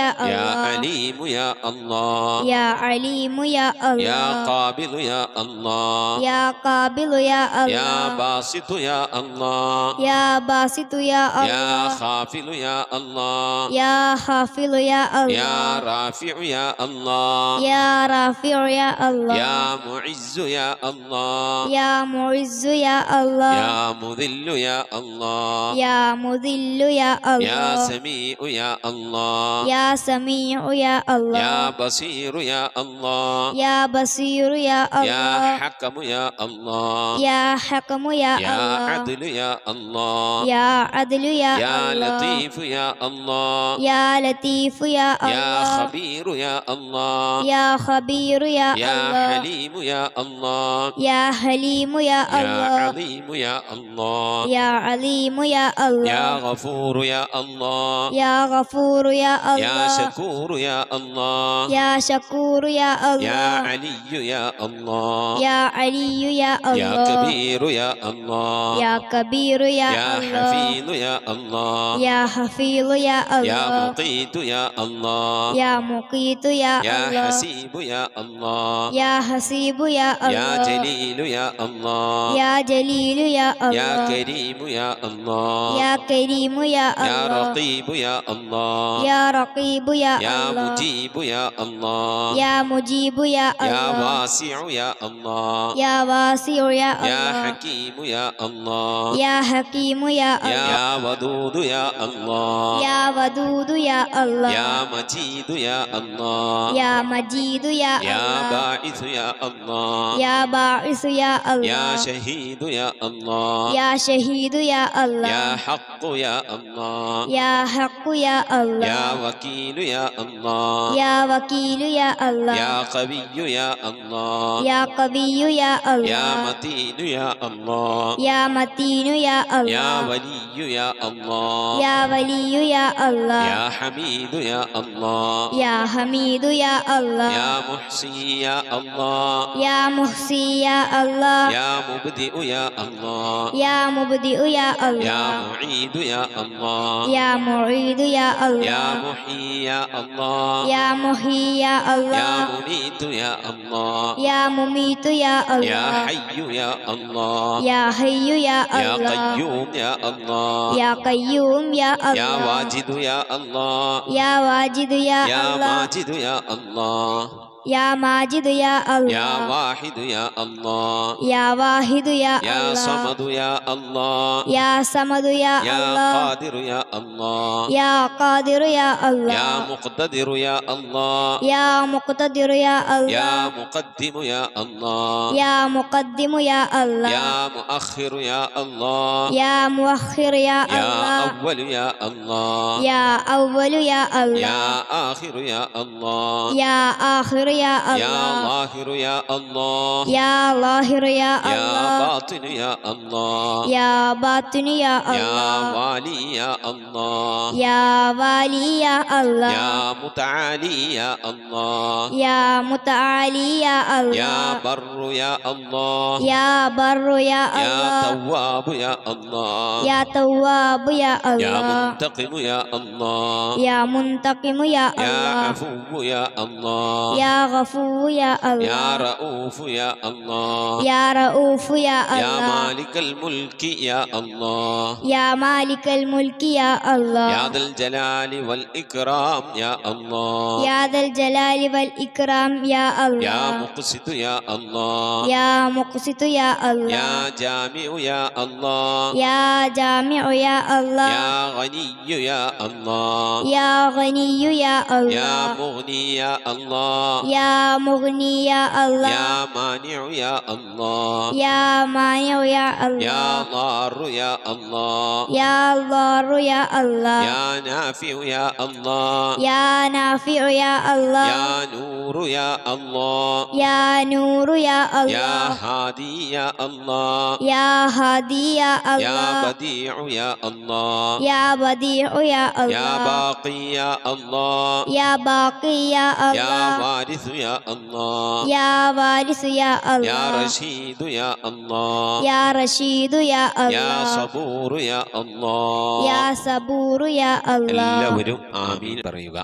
يا يا الله عليم يا الله يا عليم يا يا الله قابل يا الله يا قابل يا يا الله باسط يا الله يا باسط يا يا الله خافل يا الله يا خافض يا يا الله رافع يا الله يا رافع يا الله يا معز يا الله يا معز يا الله يا مذل يا الله يا مذل يا يا الله سميع يا الله يا سميع يا الله يا بصير يا الله يا بصير يا يا الله حكم يا الله يا حكم يا يا الله عدل يا الله يا عدل يا يا الله لطيف يا الله يا لطيف يا يا الله خبير يا الله يا خبير يا يا الله حليم يا الله يا حليم يا يا الله عظيم يا الله يا عليم يا يا الله غفور يا الله يا غفور يا يا الله شكور يا الله يا شكور يا يا الله علي يا الله يا علي يا يا الله كبير يا الله يا كبير يا يا الله حفيظ يا الله يا حفيظ يا يا الله مقيت يا الله يا مقيت يا يا الله حسيب يا الله يا حسيب يا يا الله جليل يا الله يا جليل يا يا الله كريم يا الله يا كريم يا يا الله رقيب يا الله يا رقيب يا يا الله مجيب يا الله يا مجيب يا يا الله واسع يا الله يا واسع يا يا الله حكيم يا الله يا حكيم يا الله يا ودود يا الله يا ودود يا الله يا مجيد يا الله يا مجيد يا يا الله باعث يا الله يا باعث يا يا الله شهيد يا الله يا شهيد يا الله يا حق يا الله يا حق يا الله يا وكيل يا الله يا وكيل يا الله يا قوي يا الله يا قوي يا يا الله متين يا الله يا متين يا يا الله ولي يا الله يا ولي يا الله يا حميد يا الله يا حميد يا الله يا محصي يا الله يا محصي يا الله يا مبدئ يا الله يا مبدئ يا يا الله معيد يا الله يا معيد يا يا الله محيي يا الله يا محيي يا يا الله مميت يا الله يا مميت يا يا الله حي يا الله يا حي يا يا الله قيوم يا الله يا قيوم يا يا الله واجد يا الله يا واجد يا يا الله ماجد يا الله يا ماجد يا يا الله واحد يا الله يا واحد يا يا الله صمد يا الله يا صمد يا يا الله قادر يا الله يا قادر يا يا الله مقتدر يا الله يا مقتدر يا يا الله مقدم يا الله يا مقدم يا الله يا مؤخر يا الله يا مؤخر يا يا الله أول يا الله يا أول يا الله يا آخر يا الله يا آخر يا يا الله ظاهر يا الله يا ظاهر يا يا الله باطن يا الله يا باطن يا يا الله والي يا الله يا والي يا الله يا متعالي يا الله يا متعالي يا يا الله بر يا الله يا بر يا يا الله تواب يا الله يا تواب يا يا الله منتقم يا الله يا منتقم يا يا الله عفو يا الله يا غفور يا يا الله رؤوف يا الله يا رؤوف يا يا الله مالك الملك يا الله يا مالك الملك يا الله يا ذا الجلال والإكرام يا الله يا ذا الجلال والإكرام يا يا الله مقسط يا الله يا مقسط يا الله يا جامع يا الله يا جامع يا الله يا غني يا الله يا غني يا يا الله مغني يا الله يا مغني يا الله يا مانع يا الله يا مانع يا يا الله ضار يا الله يا ضار يا الله يا نافع يا الله يا نافع يا الله يا نور يا الله يا نور يا يا الله هادي يا الله يا هادي يا يا الله بديع يا الله يا بديع يا يا الله باقي يا الله يا باقي يا يا الله وارث يا الله يا وارث يا يا الله رشيد يا الله يا رشيد يا يا الله صبور يا الله يا صبور يا الله എല്ലാവരും ആമീൻ പറയുക.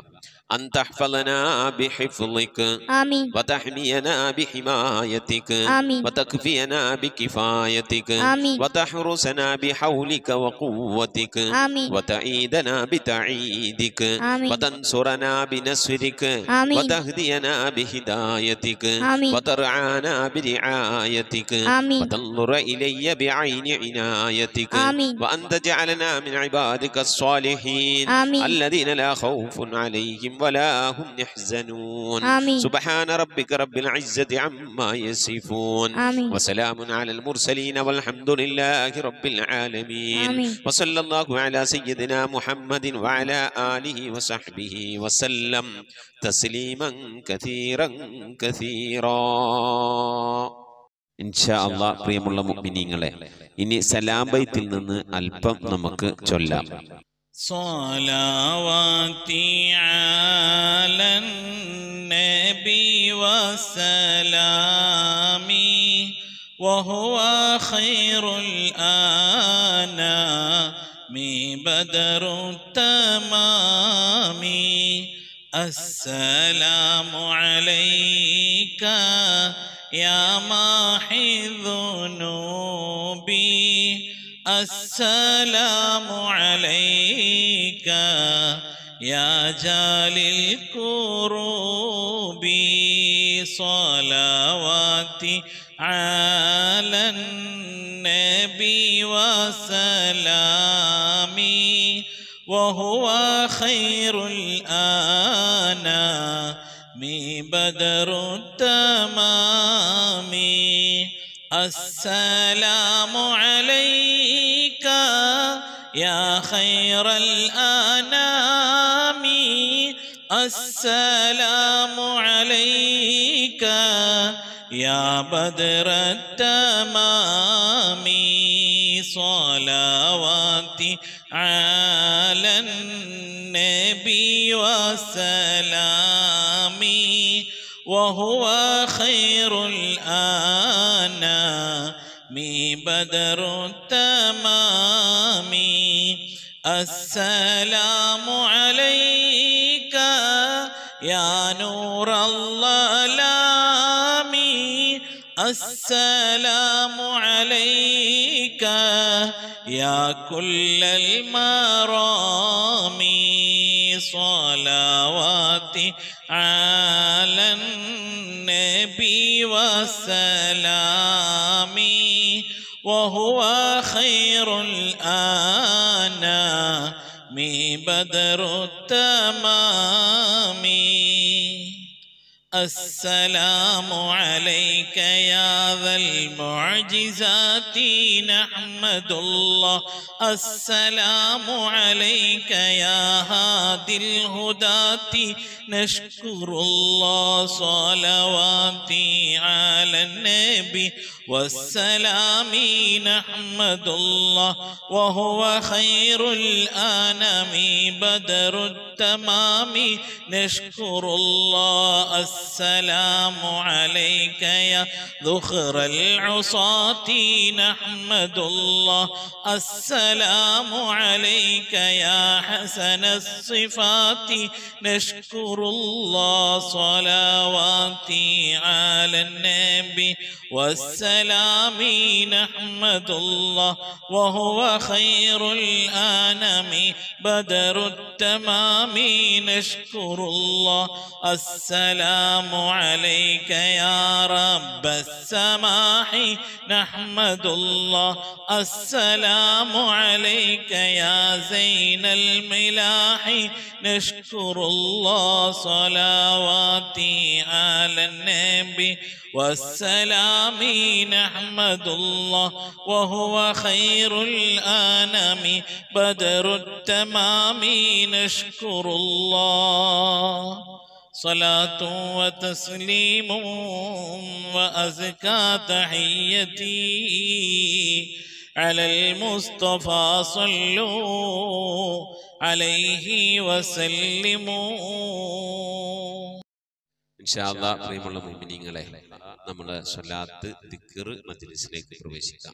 أن تحفظنا بحفظك آمين وتحمينا بحمايتك آمين وتكفينا بكفايتك آمين وتحرسنا بحولك وقوتك آمين وتعيدنا بتعيدك آمين وتنصرنا بنصرك آمين وتهدينا بهدايتك آمين وترعانا برعايتك آمين وتنظر إلي بعين عنايتك آمين وأن تجعلنا من عبادك الصالحين آمين الذين لا خوف عليهم ولا هم يحزنون آمين سبحان ربك رب العزة عما يصفون آمين وسلام على المرسلين والحمد لله رب العالمين آمين وصلى الله على سيدنا محمد وعلى آله وصحبه وسلم تسليما كثيرا كثيرا. ഇൻഷാ അല്ലാഹ് പ്രിയമുള്ള മുഅ്മിനീങ്ങളെ, ഇനി സലാം ബൈത്തിൽ നിന്ന് അല്പം നമുക്ക് ചൊല്ലാം. صلواتي على النبي وسلامي وهو خير الأنام بدر التمام السلام عليك يا ماحي ذنوبي السلام عليك يا جالي الكروب صلواتي على النبي وسلامي وهو خير الأنام بدر التمام السلام عليك يا خير الأنام السلام عليك يا بدر التمام صلواتي على النبي وسلامي وهو خير الأنام بدر التمام السلام عليك يا نور الظلام السلام عليك يا كل المرام صلواتي على النبي وسلامي وهو خير الأنام بدر التمام السلام عليك يا ذا المعجزات نحمد الله السلام عليك يا هادي الهداة نشكر الله صلواتي على النبي والسلام نحمد الله وهو خير الأنام بدر التمام نشكر الله السلام عليك يا ذخر العصاة نحمد الله السلام عليك يا حسن الصفات نشكر الله صلواتي على النبي والسلام نحمد الله وهو خير الأنام بدر التمام نشكر الله السلام عليك يا رب السماح نحمد الله السلام عليك يا زين الملاح نشكر الله صلواتي على النبي والسلام نحمد الله وهو خير الأنام بدر التمام نشكر الله صلاة وتسليم وأزكى تحيتي على المصطفى صلوا عليه وسلموا. ഇൻഷാ അല്ലാഹ് പ്രിയമുള്ള മുഅ്മിനീങ്ങളെ, നമ്മുടെ സ്വലാത്ത് ദിക്ർ മജ്ലിസിലേക്ക് പ്രവേശിക്കാം.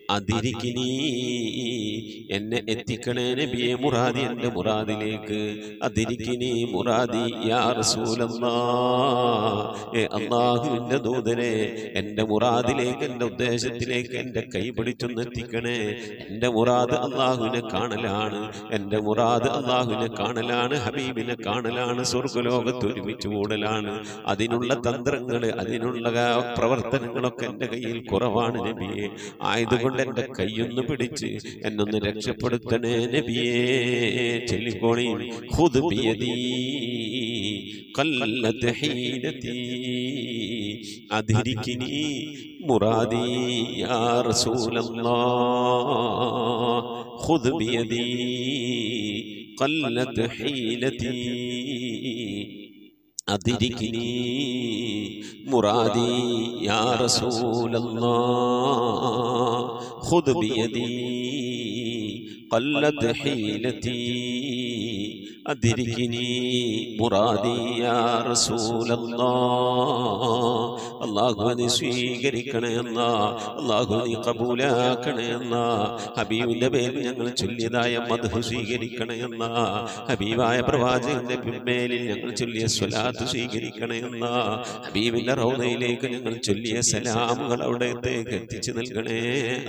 അതിരിക്കിനി എന്നെ എത്തിക്കണേ നബിയെ മുറാദി എൻ്റെ മുറാദിലേക്ക് അതിരിക്കിനി മുറാദി യാ റസൂലല്ലാഹ് അല്ലാഹുവിൻ്റെ ദൂതനെ എൻ്റെ മുറാദിലേക്ക് എൻ്റെ ഉദ്ദേശത്തിലേക്ക് എൻ്റെ കൈ പിടിച്ചൊന്ന് എത്തിക്കണേ എൻ്റെ മുറാദ് അല്ലാഹുവിനെ കാണലാണ് എൻ്റെ മുറാദ് അല്ലാഹുവിനെ കാണലാണ് ഹബീബിനെ കാണലാണ് സ്വർഗ്ഗലോകത്ത് ഒരുമിച്ച് കൂടലാണ് അതിനുള്ള തന്ത്രങ്ങൾ അതിനുള്ള പ്രവർത്തനങ്ങളൊക്കെ എൻ്റെ കയ്യിൽ കുറവാണ് നബിയെ ആയതുകൊണ്ട് എൻ്റെ കൈയൊന്ന് പിടിച്ച് എന്നൊന്ന് രക്ഷപ്പെടുത്തണേ നബിയേ ചൊല്ലിക്കോളി ഖുദ് ബിയദീ ഖല്ലത് ഹീനതീ അദ്രികിനി മുറാദി യാ റസൂലല്ലാഹ് ഖുദ് ബിയദീ ഖല്ലത് ഹീനതീ അദ്രികിനി മുറാദി യാ റസൂലല്ലാഹ് ഖുദ് ബിയദീ ഖല്ലത് ഹീലതീ അദ്രികിനി മുറാദി യാ റസൂലല്ലാഹ് അല്ലാഹുവിനെ സ്വീകരിക്കണേ അല്ലാഹ് അല്ലാഹുവിനെ ഖബൂലാക്കണേ അല്ലാഹ് ഹബീബിന്റെ പേരിൽ ഞങ്ങൾ ചൊല്ലിയതായ മദ്ഹ് സ്വീകരിക്കണേ അല്ലാഹ് ഹബീബായ പ്രവാചകന്റെ മേലിൽ ഞങ്ങൾ ചൊല്ലിയ സ്വലാത്ത് സ്വീകരിക്കണേ അല്ലാഹ് ഹബീബിന്റെ റൗദയിലേക്ക് ഞങ്ങൾ ചൊല്ലിയ സലാമുകൾ അവിടത്തേക്ക് എത്തിച്ചു നൽകണേ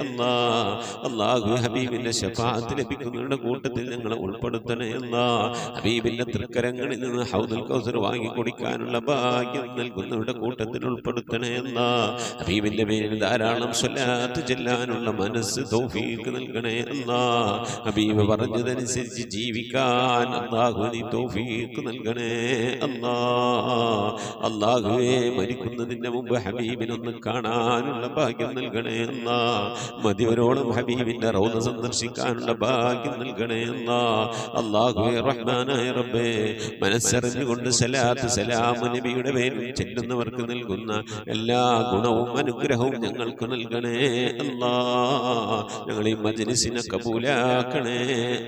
അല്ലാഹ് അല്ലാഹു ഹബീബിന്റെ ശഫാഅത്ത് ലഭിക്കുന്നവരുടെ കൂട്ടത്തിൽ ഞങ്ങളെ ഉൾപ്പെടുത്തണേ അല്ലാഹ് ഹബീബിന്റെ തൃക്കരങ്ങളിൽ നിന്ന് ഹൗദുൽ കൗസർ വാങ്ങി കുടിക്കാനുള്ള ഭാഗ്യം നൽകുന്നവരുടെ കൂട്ടത്തിൽ ഉൾപ്പെടുത്തണേ അല്ലാഹ് ഹബീബിന്റെ പേരിൽ ധാരാളം സ്വലാത്ത് ചൊല്ലാനുള്ള മനസ്സ് തൗഫീഖ് നൽകണേ അല്ലാഹ് ഹബീബ് പറഞ്ഞതനുസരിച്ച് ജീവിക്കാൻ അല്ലാഹു നീ തൗഫീഖ് നൽകണേ അല്ലാഹ് അല്ലാഹുവേ മരിക്കുന്നതിന് മുമ്പ് ഹബീബിനൊന്ന് കാണാനുള്ള ഭാഗ്യം നൽകണേ അല്ലാഹ് മതിവരോളം ഹബീബിന്റെ റൗദ സന്ദർശിക്കാനുള്ള ഭാഗ്യം നൽകണേ അല്ലാഹ് അല്ലാഹുവേ റഹ്മാനായ റബ്ബേ മനസ്സറിഞ്ഞുകൊണ്ട് സലാത്ത് സലാം നബിയുടെ പേരിൽ ചെല്ലുന്നവർക്ക് നൽകുന്ന എല്ലാ ഗുണവും അനുഗ്രഹവും ഞങ്ങൾക്ക് നൽകണേ അല്ലാഹ് ഞങ്ങൾ ഈ മജ്ലിസിനെ കബൂലാക്കണേ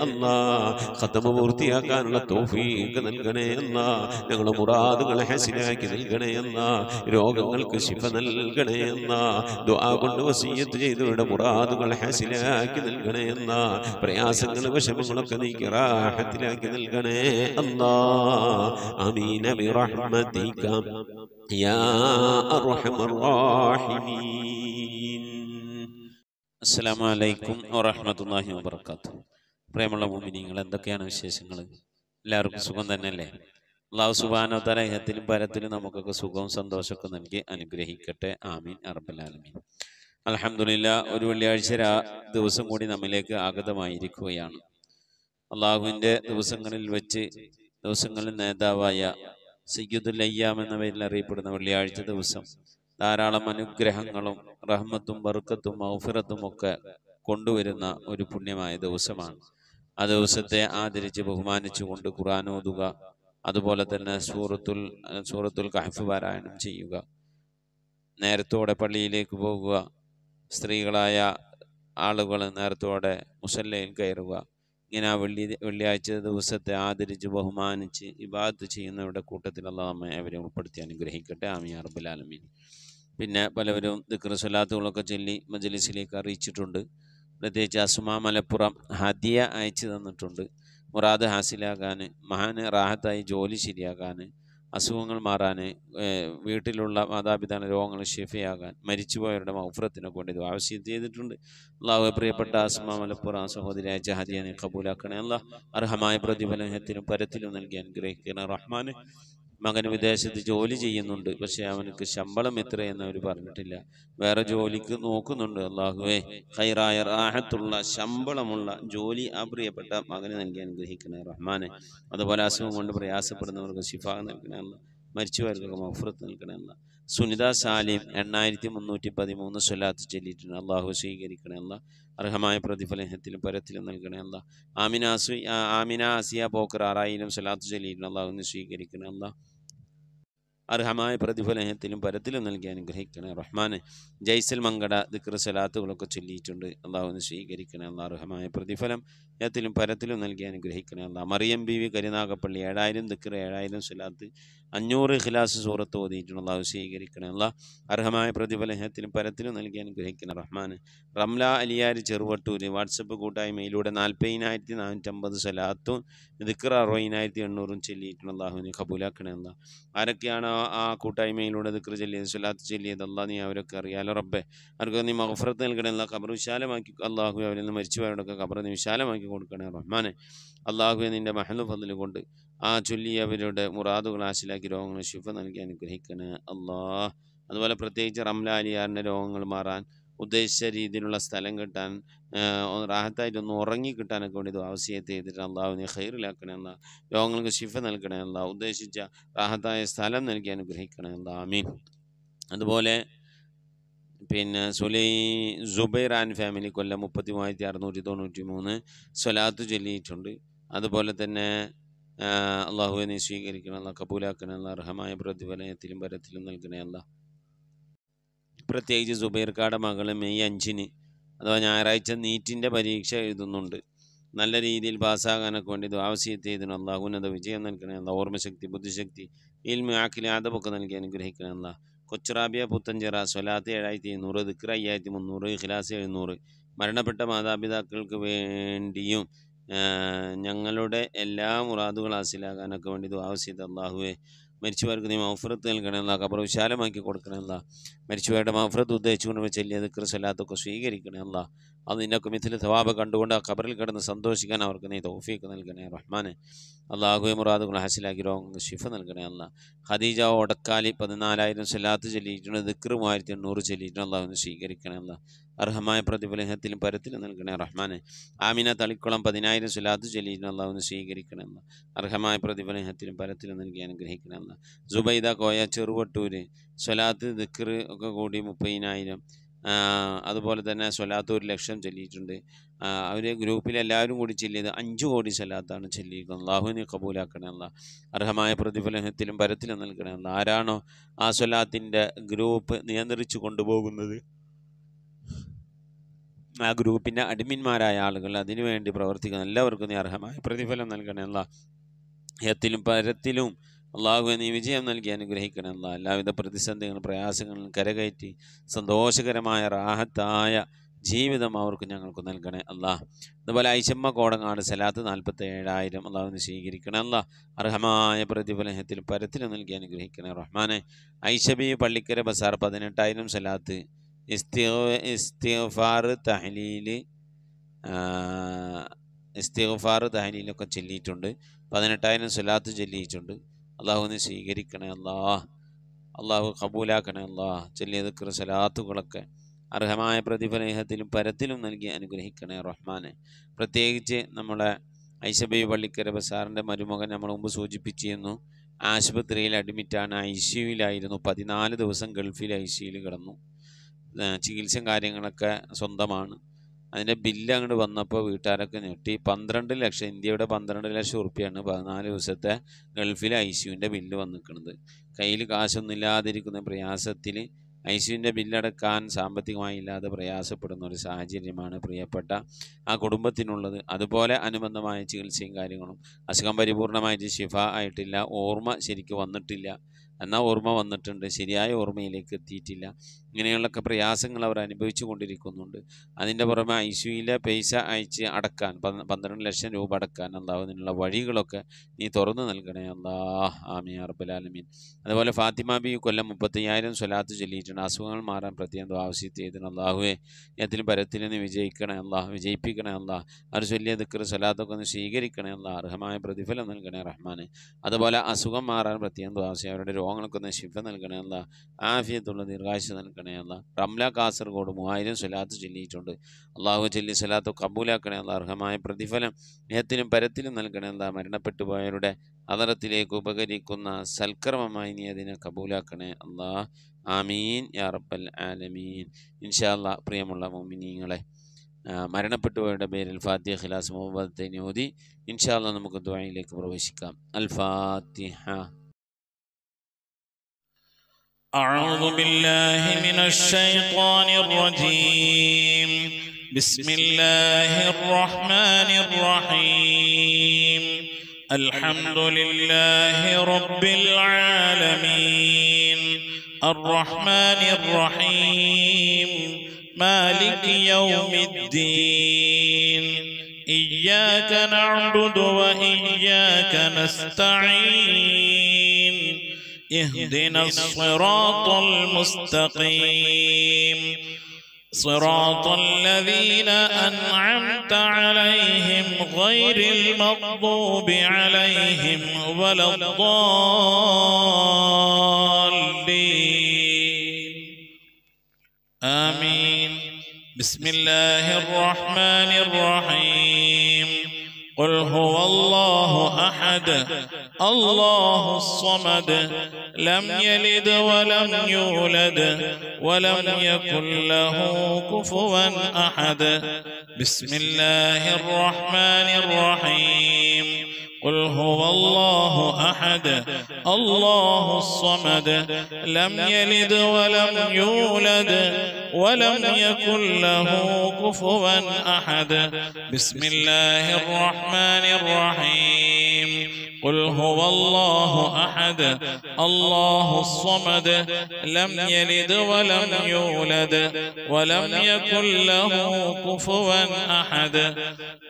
അല്ലാഹ് ഖതമ പൂർത്തിയാക്കാനുള്ള തൗഫീഖ് നൽകണേ അല്ലാഹ് ഞങ്ങളുടെ മുറാദുകളെ ഹസിനാക്കി നൽകണേ അല്ലാഹ് രോഗങ്ങൾക്ക് ശിഫ നൽകണേ അല്ലാഹ് ദുആ കൊണ്ട് വസിയ്യത്ത് ചെയ്തവരുടെ മുറാദുകൾ ഹസിനാക്കി നൽകണേ അല്ലാഹ് പ്രയാസങ്ങൾ വിഷമങ്ങളൊക്കെ നീക്കി റാഹത്തിലാക്കി നൽകണേ അല്ലാഹ് ആമീൻ ബിറഹ്മതിക യാ അർഹമർ റഹീമീൻ. അസ്സലാമു അലൈക്കും വറഹ്മത്തുള്ളാഹി വബറകാതുഹു. പ്രിയമുള്ള മുഅ്മിനീങ്ങൾ, എന്തൊക്കെയാണ് വിശേഷങ്ങൾ? എല്ലാവർക്കും സുഖം തന്നെയല്ലേ? അല്ലാഹു സുബ്ഹാനഹു വ തആല ഇഹത്തിലും പരത്തിലും നമുക്കൊക്കെ സുഖവും സന്തോഷമൊക്കെ നൽകി അനുഗ്രഹിക്കട്ടെ. ആമീൻ റബ്ബൽ ആലമീൻ. അൽഹംദുലില്ലാ, ഒരു വെള്ളിയാഴ്ച ദിവസം കൂടി നമ്മിലേക്ക് ആഗതമായിരിക്കുകയാണ്. അള്ളാഹുവിൻ്റെ ദിവസങ്ങളിൽ നേതാവായ സയ്യിദുൽ അയ്യാം എന്ന പേരിൽ അറിയപ്പെടുന്ന വെള്ളിയാഴ്ച ദിവസം ധാരാളം അനുഗ്രഹങ്ങളും റഹ്മത്തും ബർക്കത്തും മഗ്ഫിറത്തും ഒക്കെ കൊണ്ടുവരുന്ന ഒരു പുണ്യമായ ദിവസമാണ്. ആ ദിവസത്തെ ആദരിച്ച് ബഹുമാനിച്ചുകൊണ്ട് ഖുർആൻ ഓതുക, അതുപോലെ തന്നെ സൂറത്തുൽ കഹ്ഫ് പാരായണം ചെയ്യുക, നേരത്തോടെ പള്ളിയിലേക്ക് പോകുക, സ്ത്രീകളായ ആളുകൾ നേരത്തോടെ മുസല്ലയിൽ കയറുക. ഇങ്ങനെ ആ വെള്ളിയാഴ്ച ദിവസത്തെ ആദരിച്ച് ബഹുമാനിച്ച് ഇബാദത്ത് ചെയ്യുന്നവരുടെ കൂട്ടത്തിൽ അല്ലാഹു നമ്മെ അവരെ ഉൾപ്പെടുത്തി അനുഗ്രഹിക്കട്ടെ. ആമീൻ യാ റബ്ബൽ ആലമീൻ. പിന്നെ പലവരും ദിക്ർ സ്വലാത്തുകളൊക്കെ ചൊല്ലി മജ്ലിസിലേക്ക് അറിയിച്ചിട്ടുണ്ട്. പ്രത്യേകിച്ച് അസ്മാ മലപ്പുറം ഹദിയ അയച്ചു തന്നിട്ടുണ്ട്. മുറാദ് ഹാസിലാകാൻ, മഹാന് റാഹത്തായി ജോലി ശരിയാകാൻ, അസുഖങ്ങൾ മാറാൻ, വീട്ടിലുള്ള മാതാപിതാക്കളുടെ രോഗങ്ങൾ ഷിഫയാകാൻ, മരിച്ചുപോയവരുടെ മഗ്ഫിറത്തിനൊക്കെ വേണ്ടി ആവശ്യം ചെയ്തിട്ടുണ്ട്. അള്ളാഹു പ്രിയപ്പെട്ട അസ്മാ മലപ്പുറം സഹോദരിയായ ഹദിയനെ കബൂലാക്കണേ അല്ലാഹ്. അർഹമായ പ്രതിഫലത്തിലും പരത്തിലും നൽകി അനുഗ്രഹിക്കണേ റഹ്മാൻ. മകൻ വിദേശത്ത് ജോലി ചെയ്യുന്നുണ്ട്, പക്ഷെ അവനക്ക് ശമ്പളം എത്രയെന്ന് അവർ പറഞ്ഞിട്ടില്ല. വേറെ ജോലിക്ക് നോക്കുന്നുണ്ട്. അള്ളാഹുവേ ഖൈറായ റാഹത്തുള്ള ശമ്പളമുള്ള ജോലി ആ പ്രിയപ്പെട്ട മകന് നൽകി അനുഗ്രഹിക്കണേ റഹ്മാനെ. അതുപോലെ അസുഖം കൊണ്ട് പ്രയാസപ്പെടുന്നവർക്ക് ശിഫ നൽകണേ അല്ലാഹ്. മരിച്ചുപോയവർക്കൊക്കെ മഗ്ഫിറത്ത് നൽകണേ അല്ലാഹ്. സുനിത സാലിം 8313 സ്വലാത്ത് ചൊല്ലിയിട്ടുണ്ട്. അള്ളാഹു സ്വീകരിക്കണേ അല്ലാഹ്. അർഹമായ പ്രതിഫലത്തിലും പരത്തിലും നൽകണേ അല്ലാഹ്. ആമിന ആസിയ പോക്കർ 6000 സ്വലാത്ത് ചൊല്ലിയിട്ടുണ്ട്. അള്ളാഹുവിനെ സ്വീകരിക്കണേ അല്ലാഹ്. അർഹമായ പ്രതിഫലത്തിലും പരത്തിലും നൽകി അനുഗ്രഹിക്കണേ റഹ്മാനെ. ജയ്സൽ മങ്കട ദിക്ർ സലാത്തുകളൊക്കെ ചൊല്ലിയിട്ടുണ്ട്, അള്ളാഹുവിനെ സ്വീകരിക്കണേ അള്ളാഹ്. അർഹമായ പ്രതിഫലം ത്തിലും പരത്തിലും നൽകി അനുഗ്രഹിക്കണേ അള്ളാഹ്. മറിയം ബീവി കരുനാഗപ്പള്ളി 7000 ദിക്ർ 7000 സലാത്ത് 500 ഇഖ്ലാസ് സൂറത്ത് ഓതിയിട്ടുണ്ട്, അള്ളാഹു സ്വീകരിക്കണേ അള്ളാഹ്. അർഹമായ പ്രതിഫലത്തിലും പരത്തിലും നൽകി അനുഗ്രഹിക്കണേ റഹ്മാനെ. റംല അലിയാർ ചെറുവട്ടൂർ വാട്സപ്പ് കൂട്ടായ്മയിലൂടെ 40,450 സലാത്തും ദിക്ർ 60,800 ചൊല്ലിയിട്ടുണ്ട്, അള്ളാഹുവിനെ കബൂലാക്കണേ അള്ളാഹ്. ആരൊക്കെയാണ് ആ കൂട്ടായ്മയിലൂടെ ദിക്ർ ചൊല്ലിയത് സ്വലാത്ത് ചൊല്ലിയത് അള്ളാഹ് നീ അവരൊക്കെ അറിയാലോ റബ്ബെ. അവർക്ക് നീ മഗ്ഫിറത്ത് നൽകണേ അള്ളാഹ്. ഖബർ വിശാലമാക്കി അള്ളാഹു അവരിൽ നിന്ന് മരിച്ചുപോയവരൊക്കെ ഖബർ നീ വിശാലമാക്കി കൊടുക്കണേ റഹ്മാനെ. അള്ളാഹുവെ നിൻ്റെ മഹ്ലു ഫദ്ൽ കൊണ്ട് ആ ചൊല്ലിയവരുടെ മുറാദുകൾ ഹാസിലാക്കി രോഗങ്ങൾ ശിഫ നൽകി അനുഗ്രഹിക്കണേ അള്ളാഹ്. അതുപോലെ പ്രത്യേകിച്ച് റംല അലിയാറിൻ്റെ രോഗങ്ങൾ മാറാൻ, ഉദ്ദേശിച്ച രീതിയിലുള്ള സ്ഥലം കിട്ടാൻ, റാഹത്തായിട്ടൊന്ന് ഉറങ്ങി കിട്ടാനൊക്കെ വേണ്ടി ആവശ്യത്തെ ചെയ്തിട്ട് അള്ളാഹു നീ ഖൈറിലാക്കണേ അള്ളാഹ്. രോഗങ്ങൾക്ക് ശിഫ നൽകണേ അള്ളാഹ്. ഉദ്ദേശിച്ച റാഹത്തായ സ്ഥലം നൽകി അനുഗ്രഹിക്കണേ അള്ളാഹ്. ആമീൻ. അതുപോലെ പിന്നെ സുബൈർ ആൻഡ് ഫാമിലി കൊല്ലം 33,693 സ്വലാത്ത് ചൊല്ലിയിട്ടുണ്ട്. അതുപോലെ തന്നെ അള്ളാഹുവെ നീ സ്വീകരിക്കണം അള്ളാഹ്, കബൂലാക്കണേ അള്ളാഹ്. അർഹമായ പ്രതിഫലത്തിലും പരത്തിലും നൽകണേ അള്ളാഹ്. പ്രത്യേകിച്ച് സുബൈർക്കാടെ മകൾ മെയ് 5 അഥവാ ഞായറാഴ്ച നീറ്റിൻ്റെ പരീക്ഷ എഴുതുന്നുണ്ട്. നല്ല രീതിയിൽ പാസ്സാകാനൊക്കെ വേണ്ടി ആവശ്യത്തെ ചെയ്തിട്ടുണ്ട്, അള്ളാഹ് ഉന്നത വിജയം നൽകണേ അള്ളാഹ്. ഓർമ്മശക്തി, ബുദ്ധിശക്തി, ഇൽമു, ആഖിൽ, അദബൊക്കെ നൽകി അനുഗ്രഹിക്കണേ അള്ളാഹ്. കൊച്ചുറാബിയ പുത്തഞ്ചിറ സ്വലാത്ത് 7,200 ദിക്ർ 5,300 ഇഖ്ലാസ് 700. മരണപ്പെട്ട മാതാപിതാക്കൾക്ക് വേണ്ടിയും ഞങ്ങളുടെ എല്ലാ മുറാദുകൾ ഹാസിലാകാനൊക്കെ വേണ്ടി ആവശ്യത്തെ അള്ളാഹുവെ മരിച്ചവർക്ക് നീ മഗ്ഫിറത്ത് നൽകണേ അള്ളാഹ്. ഖബർ വിശാലമാക്കി കൊടുക്കണേ അള്ളാഹ്. മരിച്ചവരുടെ മഗ്ഫിറത്ത് ഉദ്ദേശിച്ചുകൊണ്ട് ചെല്ലിയ ദിക്ർ സ്വലാത്തൊക്കെ സ്വീകരിക്കണേ അള്ളാഹ്. അത് നിന്നൊക്കെ മിഥിൽ തവാബ് കണ്ടുകൊണ്ട് ആ ഖബറിൽ കിടന്ന് സന്തോഷിക്കാൻ അവർക്ക് നീ തൗഫീഖ് നൽകണേ റഹ്മാനെ. അള്ളാഹുവെ മുറാദുകൾ ഹാസിലാക്കി രോഗങ്ങൾക്ക് ശിഫ നൽകണേ അള്ളാഹ്. ഖദീജ ഒടക്കാലി 14,000 സ്വലാത്ത് ചൊല്ലിയിട്ടുണ്ട്, ദിക്ർ 3,800 ചൊല്ലിയിട്ടുണ്ട്, അള്ളാഹുവിനെ സ്വീകരിക്കണേ അള്ളാഹ്. അർഹമായ പ്രതിഫലത്തിലും പരത്തിലും നൽകണേ റഹ്മാനെ. ആമിന തളിക്കുളം 10,000 സ്വലാത്ത് ചൊല്ലിയിട്ടുണ്ട്, അള്ളാഹുവിനെ സ്വീകരിക്കണേ അള്ളാഹ്. അർഹമായ പ്രതിഫലത്തിലും പരത്തിലും നൽകി അനുഗ്രഹിക്കണേ അള്ളാഹ്. സുബൈദ കോയ ചെറുവട്ടൂര് സ്വലാത്ത് ദിക്ർ ഒക്കെ കൂടി 30,000. അതുപോലെ തന്നെ സ്വലാത്ത് 1,00,000 ചൊല്ലിയിട്ടുണ്ട്. അവർ ഗ്രൂപ്പിലെല്ലാവരും കൂടി ചൊല്ലിയത് 5 കോടി സ്വലാത്താണ് ചൊല്ലിയിരിക്കുന്നത്, അള്ളാഹുവിനെ കബൂലാക്കണേ അള്ളാഹ്. അർഹമായ പ്രതിഫലത്തിലും പരത്തിലും നൽകണേ അള്ളാഹ്. ആരാണോ ആ സ്വലാത്തിൻ്റെ ഗ്രൂപ്പ് നിയന്ത്രിച്ചു കൊണ്ടുപോകുന്നത്, ആ ഗ്രൂപ്പിൻ്റെ അഡ്മിന്മാരായ ആളുകൾ, അതിനുവേണ്ടി പ്രവർത്തിക്കുന്ന എല്ലാവർക്കും നീ അർഹമായ പ്രതിഫലം നൽകണേ അള്ളാഹ്. യത്തിലും പരത്തിലും അള്ളാഹുവെ നീ വിജയം നൽകി അനുഗ്രഹിക്കണേ അള്ളാഹ്. എല്ലാവിധ പ്രതിസന്ധികളും പ്രയാസങ്ങളും കരകയറ്റി സന്തോഷകരമായ റാഹത്തായ ജീവിതം അവർക്ക് ഞങ്ങൾക്ക് നൽകണേ അള്ളാഹ്. അതുപോലെ ഐശമ്മ കോടങ്ങാട് സലാത്ത് 47,000 അള്ളാഹുവിനെ സ്വീകരിക്കണേ അള്ളാഹ്. അർഹമായ പ്രതിഫലത്തിൽ പരത്തിലും നൽകി അനുഗ്രഹിക്കണേ റഹ്മാനെ. ഐഷബി പള്ളിക്കര ബസാർ 18,000 സലാത്ത് ഇസ്തിഗ്ഫാർ തഹ്ലീലൊക്കെ ചൊല്ലിയിട്ടുണ്ട്, 18,000 സ്വലാത്ത് ചൊല്ലിയിട്ടുണ്ട്, അള്ളാഹുവിനെ സ്വീകരിക്കണേ അള്ളാഹ്. അള്ളാഹു കബൂലാക്കണേ അള്ളാഹ്. ചൊല്ലിയ ദിക്ർ സ്വലാത്തുകളൊക്കെ അർഹമായ പ്രതിഫലത്തിലും പരത്തിലും നൽകി അനുഗ്രഹിക്കണേ റഹ്മാനെ. പ്രത്യേകിച്ച് നമ്മളെ ഐഷബി പള്ളിക്കര ബസാറിൻ്റെ മരുമകൻ നമ്മൾ മുമ്പ് സൂചിപ്പിച്ചിരുന്നു, ആശുപത്രിയിൽ അഡ്മിറ്റാണ്, ICUവിലായിരുന്നു, 14 ദിവസം ഗൾഫിൽ ICUവിൽ കിടന്നു. ചികിത്സയും കാര്യങ്ങളൊക്കെ സ്വന്തമാണ്. അതിൻ്റെ ബില്ല് അങ്ങോട്ട് വന്നപ്പോൾ വീട്ടുകാരൊക്കെ ഞെട്ടി. 12 ലക്ഷം, ഇന്ത്യയുടെ 12 ലക്ഷം ഉറുപ്പിയാണ് 14 ദിവസത്തെ ഗൾഫിലെ ICUവിൻ്റെ ബില്ല് വന്നിരിക്കുന്നത്. കയ്യിൽ കാശൊന്നും ഇല്ലാതിരിക്കുന്ന പ്രയാസത്തിൽ ICUവിൻ്റെ ബില്ലടക്കാൻ സാമ്പത്തികമായി ഇല്ലാതെ പ്രയാസപ്പെടുന്ന ഒരു സാഹചര്യമാണ് പ്രിയപ്പെട്ട ആ കുടുംബത്തിനുള്ളത്. അതുപോലെ അനുബന്ധമായ ചികിത്സയും കാര്യങ്ങളും. അസുഖം പരിപൂർണമായിട്ട് ശിഫ ആയിട്ടില്ല, ഓർമ്മ ശരിക്കും വന്നിട്ടില്ല, എന്നാൽ ഓർമ്മ വന്നിട്ടുണ്ട്, ശരിയായ ഓർമ്മയിലേക്ക് എത്തിയിട്ടില്ല. ഇങ്ങനെയുള്ളൊക്കെ പ്രയാസങ്ങൾ അവർ അനുഭവിച്ചു കൊണ്ടിരിക്കുന്നുണ്ട്. അതിൻ്റെ പുറമെ ICUവിലെ പൈസ അയച്ച് അടക്കാൻ 12 ലക്ഷം രൂപ അടക്കാൻ അള്ളാഹുവിനുള്ള വഴികളൊക്കെ നീ തുറന്നു നൽകണേ അല്ലാഹ്. ആമീൻ യാ റബ്ബൽ ആലമീൻ. അതുപോലെ ഫാത്തിമ ബി കൊല്ലം 35,000 സ്വലാത്ത് ചൊല്ലിയിട്ടുണ്ട്. അസുഖങ്ങൾ മാറാൻ പ്രത്യേകം ആവശ്യത്തെ ചെയ്തിട്ടുണ്ട്. അള്ളാഹുവെ എത്തിലും പരത്തിലും നീ വിജയിക്കണേ അള്ളാഹ്, വിജയിപ്പിക്കണേ അള്ളാഹ്. അവർ ചൊല്ലിയ ദിക്ർ സ്വലാത്തൊക്കെ ഒന്ന് സ്വീകരിക്കണേ അള്ളാഹ്. അർഹമായ പ്രതിഫലം നൽകണേ റഹ്മാനെ. അതുപോലെ അസുഖം മാറാൻ പ്രത്യേകം ആവശ്യം, അവരുടെ രോഗങ്ങൾക്ക് ഒന്ന് ശിഫ നൽകണേ അള്ളാഹ്. ആഫിയത്തുള്ള ദീർഘായുസ്സ് നൽകണേ അള്ളാഹ്. റംല കാസർഗോഡ് 3000 സ്വലാത്ത് ചൊല്ലിയിട്ടുണ്ട്. അള്ളാഹു ചൊല്ലി സ്വലാത്ത് കബൂലാക്കണേ അള്ളാഹ്. അർഹമായ പ്രതിഫലം ഇഹത്തിലും പരത്തിലും നൽകണേ അള്ളാഹ്. മരണപ്പെട്ടു പോയവരുടെ അതറത്തിലേക്ക് ഉപകരിക്കുന്ന സൽക്കർമ്മമായി നീ അതിനെ കബൂലാക്കണേ അള്ളാഹ്. ആമീൻ യാ റബ്ബൽ ആലമീൻ. ഇൻഷാ അള്ളാഹ് പ്രിയമുള്ള മുഅ്മിനീങ്ങളെ, മരണപ്പെട്ടുപോയവരുടെ പേരിൽ ഫാത്തിഹ, ഖിലാസ്, മുഹബ്ബത്ത് ഓതി ഇൻഷാ അള്ളാഹ് നമുക്ക് ദുആയിലേക്ക് പ്രവേശിക്കാം. അൽ ഫാത്തിഹ. أعوذ بالله من الشيطان الرجيم. بسم الله الرحمن الرحيم. الحمد لله رب العالمين الرحمن الرحيم مالك يوم الدين إياك نعبد وإياك نستعين اهدنا الصراط المستقيم صراط الذين أنعمت عليهم غير المغضوب عليهم ولا الضالين آمين. بسم الله الرحمن الرحيم. قل هو الله أحد الله الصمد لم يلد ولم يولد ولم يكن له كفوا أحد. بسم الله الرحمن الرحيم. قل هو الله أحد الله الصمد لم يلد ولم يولد ولم يكن له كفوا أحد. بسم الله الرحمن الرحيم. قل هو الله أحد الله الصمد لم يلد ولم يولد ولم يكن له كفوا أحد.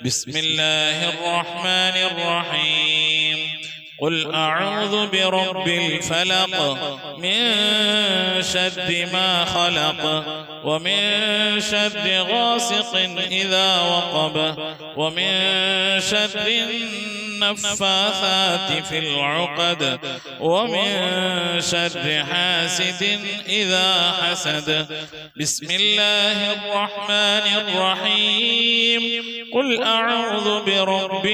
بسم الله الرحمن الرحيم. قل أعوذ برب الفلق من شر ما خلق ومن شر غاسق إذا وقب ومن شر النفاثات في العقد ومن شر حاسد إذا حسد. بسم الله الرحمن الرحيم. قل أعوذ برب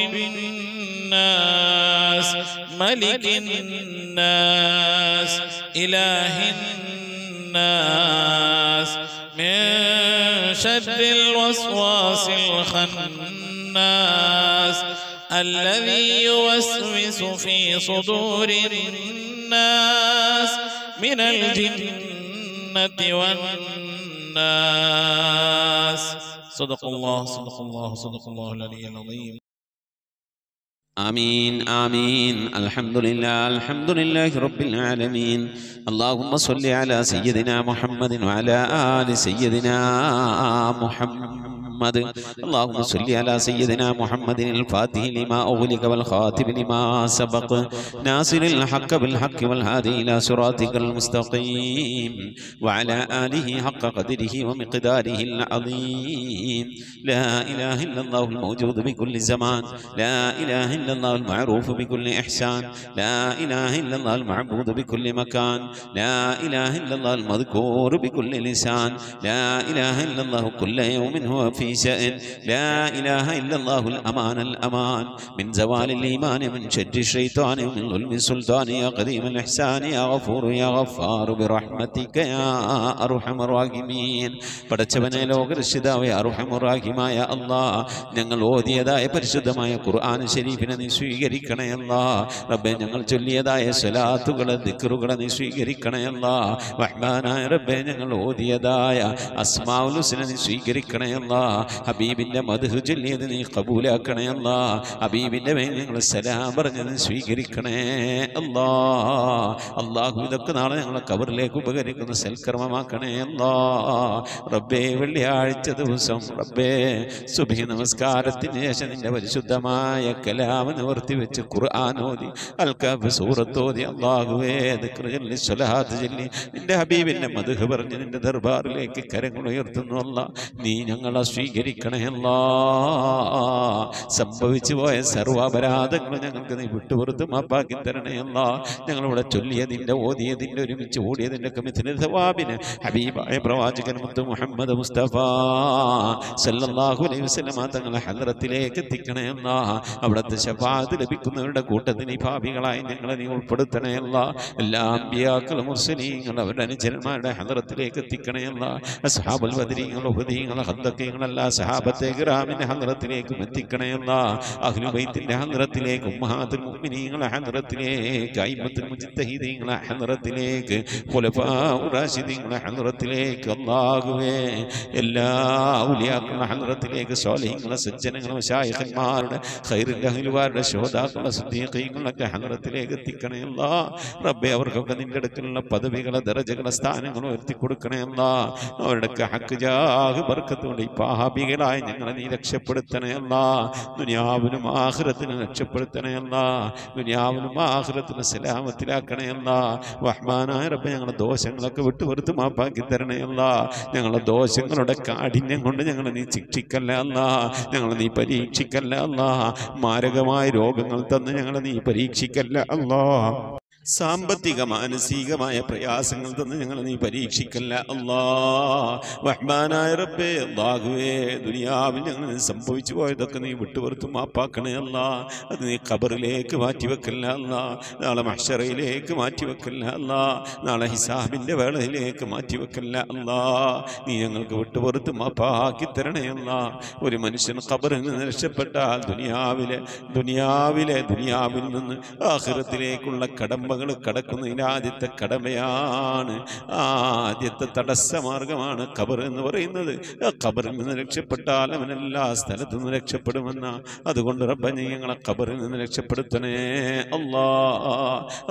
الناس ملك الناس إله الناس من شر الوسواس الخناس الذي يوسوس في صدور الناس من الجنة والناس. صدق الله صدق الله صدق الله العلي العظيم. آمين آمين. الحمد لله رب العالمين. اللهم صل على سيدنا محمد وعلى آل سيدنا محمد. اللهم صل على سيدنا محمد الفاتح لما أغلق والخاتم لما سبق ناصر الحق بالحق والهادي إلى صراطك المستقيم وعلى آله حق قدره ومقداره العظيم. لا إله إلا الله الموجود بكل زمان، لا إله إلا الله المعروف بكل إحسان، لا إله إلا الله المعبود بكل مكان، لا إله إلا الله المذكور بكل لسان، لا إله إلا الله كل يوم هو في شأن، لا إله إلا الله الأمان من زوال الإيمان من شر الشيطان ومن ظلم السلطان. يا قديم الإحسان يا غفور يا غفار برحمتك يا أرحم الراحمين. പടച്ചവനെ ലോകരക്ഷിതാവേ അർഹമുറാഹിമായ അല്ലാഹ്, ഞങ്ങൾ ഓതിയതായ പരിശുദ്ധമായ ഖുർആൻ ശരീഫിനെ നീ സ്വീകരിക്കണേ അല്ലാഹ്. റബ്ബേ, ഞങ്ങൾ ചൊല്ലിയതായ സ്വലാത്തുകളെ ദിക്റുകളെ നീ സ്വീകരിക്കണേ അല്ലാഹ്. റഹ്മാനായ റബ്ബേ, ഞങ്ങൾ ഓതിയതായ അസ്മാഉൽ ഹുസ്ന നീ സ്വീകരിക്കണേ അല്ലാഹ്. ഹബീബിന്റെ മദ്ഹ് ചൊല്ലിയത് നീ ഖബൂലാക്കണേ അല്ലാഹ്. ഹബീബിന്റെ മേൽ ഞങ്ങൾ സലാം പറഞ്ഞത് നീ സ്വീകരിക്കണേ അല്ലാഹ്. അല്ലാഹു ഇതൊക്കെ നാളെ ഞങ്ങളെ ഖബറിലേക്ക് ഉപകരിക്കുന്ന സൽക്കർമ്മമാക്കണേ അല്ലാഹ്. റബ്ബേ, വെള്ളിയാഴ്ച ദിവസം റബ്ബേ സുബ്ഹി നമസ്കാരത്തിന് ശേഷം നിന്റെ പരിശുദ്ധമായ കലാമ് നിവർത്തി വെച്ച് ഖുർആൻ ഓതി അൽ-കഹ്ഫ് സൂറത്ത് ഓതി അല്ലാഹുവേ ദിക്ർ ചൊല്ലി സ്വലാത്ത് ചൊല്ലി നിന്റെ ഹബീബിന്റെ മദ്ഹ് പറഞ്ഞ് നിന്റെ ദർബാറിലേക്ക് കരങ്ങൾ ഉയർത്തുന്നു അല്ലാഹ്. നീ ഞങ്ങളെ സ്വീകരിക്കണേ അല്ലാഹ്. സംഭവിച്ചു പോയ സർവ്വാപരാധങ്ങൾ ഞങ്ങൾക്ക് നീ വിട്ടുപുറത്ത് മാപ്പാക്കി തരണേ അല്ലാഹ്. ഞങ്ങളിവിടെ ചൊല്ലിയതിൻ്റെ ഓതിയതിൻ്റെ ഒരുമിച്ച് ഓടിയതിൻ്റെ കമിത്തിന് സവാബിന് ഹബീബായ പ്രവാചകൻ മുത്ത് മുഹമ്മദ് മുസ്തഫ സല്ലല്ലാഹു അലൈഹി വസല്ലമ തങ്ങളെ ഹദ്റത്തിലേക്ക് എത്തിക്കണേ അല്ലാഹ്. അവിടുത്തെ ശഫാഅത്ത് ലഭിക്കുന്നവരുടെ കൂട്ടത്തിൽ ഈ ഭാവികളായി ഞങ്ങളെ നീ ഉൾപ്പെടുത്തണേ അല്ല. എല്ലാ അമ്പിയാക്കളും മുർസലീങ്ങൾ അവരുടെ അനുചരന്മാരുടെ ഹദ്റത്തിലേക്ക് എത്തിക്കണേ അല്ല. അസ്ഹാബുൽ ബദരീങ്ങൾ ഉഹദീങ്ങൾ ഖന്ദഖീങ്ങൾ എല്ലാ സഹാബത്തെ കിറാമിന്റെ ഹദ്റത്തിലേക്കും എത്തിക്കണേ അല്ല. അഹ്ലു ബൈത്തിന്റെ ഹദ്റത്തിലേക്ക് ഉമ്മഹാത്തുൽ മുഅ്മിനീങ്ങളുടെ ഹദ്റത്തിലേക്ക് അയിമ്മത്തുൽ മുജ്തഹിദീങ്ങളുടെ ഹദ്റത്തിലേക്ക് ഖുലഫാഉർ റാഷിദീങ്ങളുടെ ഹദ്റത്തിലേക്ക് അല്ലാഹുവേ എല്ലാ ഔലിയാക്കളുടെ ഹദ്റത്തിലേക്ക് സ്വാലിഹീങ്ങളുടെ സജ്ജനങ്ങളുടെ മശായിഖന്മാരുടെ ഖൈറുൽ അഹ്ലുവാരുടെ ശുഹദാക്കളുടെ സിദ്ദീഖീങ്ങളുടെ ഹദ്റത്തിലേക്ക് എത്തിക്കണേ അല്ലാ. റബ്ബേ അവർക്കൊക്കെ നിന്റെ അടുക്കലുള്ള പദവികളെ ദറജകളെ സ്ഥാനങ്ങൾ ഉയർത്തി കൊടുക്കണേ അല്ലാ. അവരുടെ ഹക്ക് ജാഹ് ബർക്കത്ത് കൊണ്ട് ഈ പാപികളായി ഞങ്ങളെ നീ രക്ഷപ്പെടുത്തണേ അല്ലാ. ദുനിയാവിനും ആഖിറത്തിനും രക്ഷപ്പെടുത്തണേ അല്ലാ. ദുനിയാവിനും ആഖിറത്തിനും സലാമത്തിലാക്കണേ അല്ലാ. റഹ്മാനായ റബ്ബേ ഞങ്ങളുടെ ദോഷങ്ങളൊക്കെ വിട്ടുപുറത്ത് മാപ്പാക്കി തരണേ അല്ലാ. ഞങ്ങളുടെ ദോഷങ്ങളുടെ കാഠിന്യം കൊണ്ട് ഞങ്ങളെ നീ ശിക്ഷിക്കല്ല അല്ലാ. ഞങ്ങളെ നീ പരീക്ഷിക്കല്ല അല്ലാ. മാരകമായ രോഗങ്ങൾ തന്ന് ഞങ്ങളെ നീ പരീക്ഷിക്കല്ല അല്ലാ. സാമ്പത്തിക മാനസികമായ പ്രയാസങ്ങൾ തന്ന് ഞങ്ങളെ നീ പരീക്ഷിക്കല്ല അല്ലാ. റഹ്മാനായ റബ്ബേ അല്ലാഹുവേ ദുനിയാവിൽ ഞങ്ങൾ സംഭവിച്ചു പോയതൊക്കെ നീ വിട്ടുപുറത്ത് മാപ്പാക്കണേ അല്ലാ. അത് നീ ഖബറിലേക്ക് മാറ്റിവെക്കല്ല അല്ലാ. നാളെ മഹ്ശറയിലേക്ക് മാറ്റിവെക്കല്ല അല്ലാ. നാളെ ഹിസാബിൻ്റെ വേളയിലേക്ക് മാറ്റിവെക്കല്ല അല്ലാ. നീ ഞങ്ങൾക്ക് വിട്ടുപുറത്ത് മാപ്പാക്കി തരണേ അല്ലാ. ഒരു മനുഷ്യൻ ഖബറിൽ നിന്ന് രക്ഷപ്പെട്ടാൽ ദുനിയാവിൽ നിന്ന് ആഖിറത്തിലേക്കുള്ള കടമ്പകൾ കടക്കുന്നതിന് ആദ്യത്തെ കടമയാണ്, ആദ്യത്തെ തടസ്സമാർഗമാണ് ഖബർ എന്ന് പറയുന്നത്. ആ ഖബറിൽ നിന്ന് രക്ഷപ്പെട്ടാൽ അവൻ എല്ലാ സ്ഥലത്തു നിന്ന് രക്ഷപ്പെടുമെന്ന. അതുകൊണ്ട് റബ്ബേ നീ ഞങ്ങളെ ഖബറിൽ നിന്ന് രക്ഷപ്പെടുത്തണേ അല്ലാ.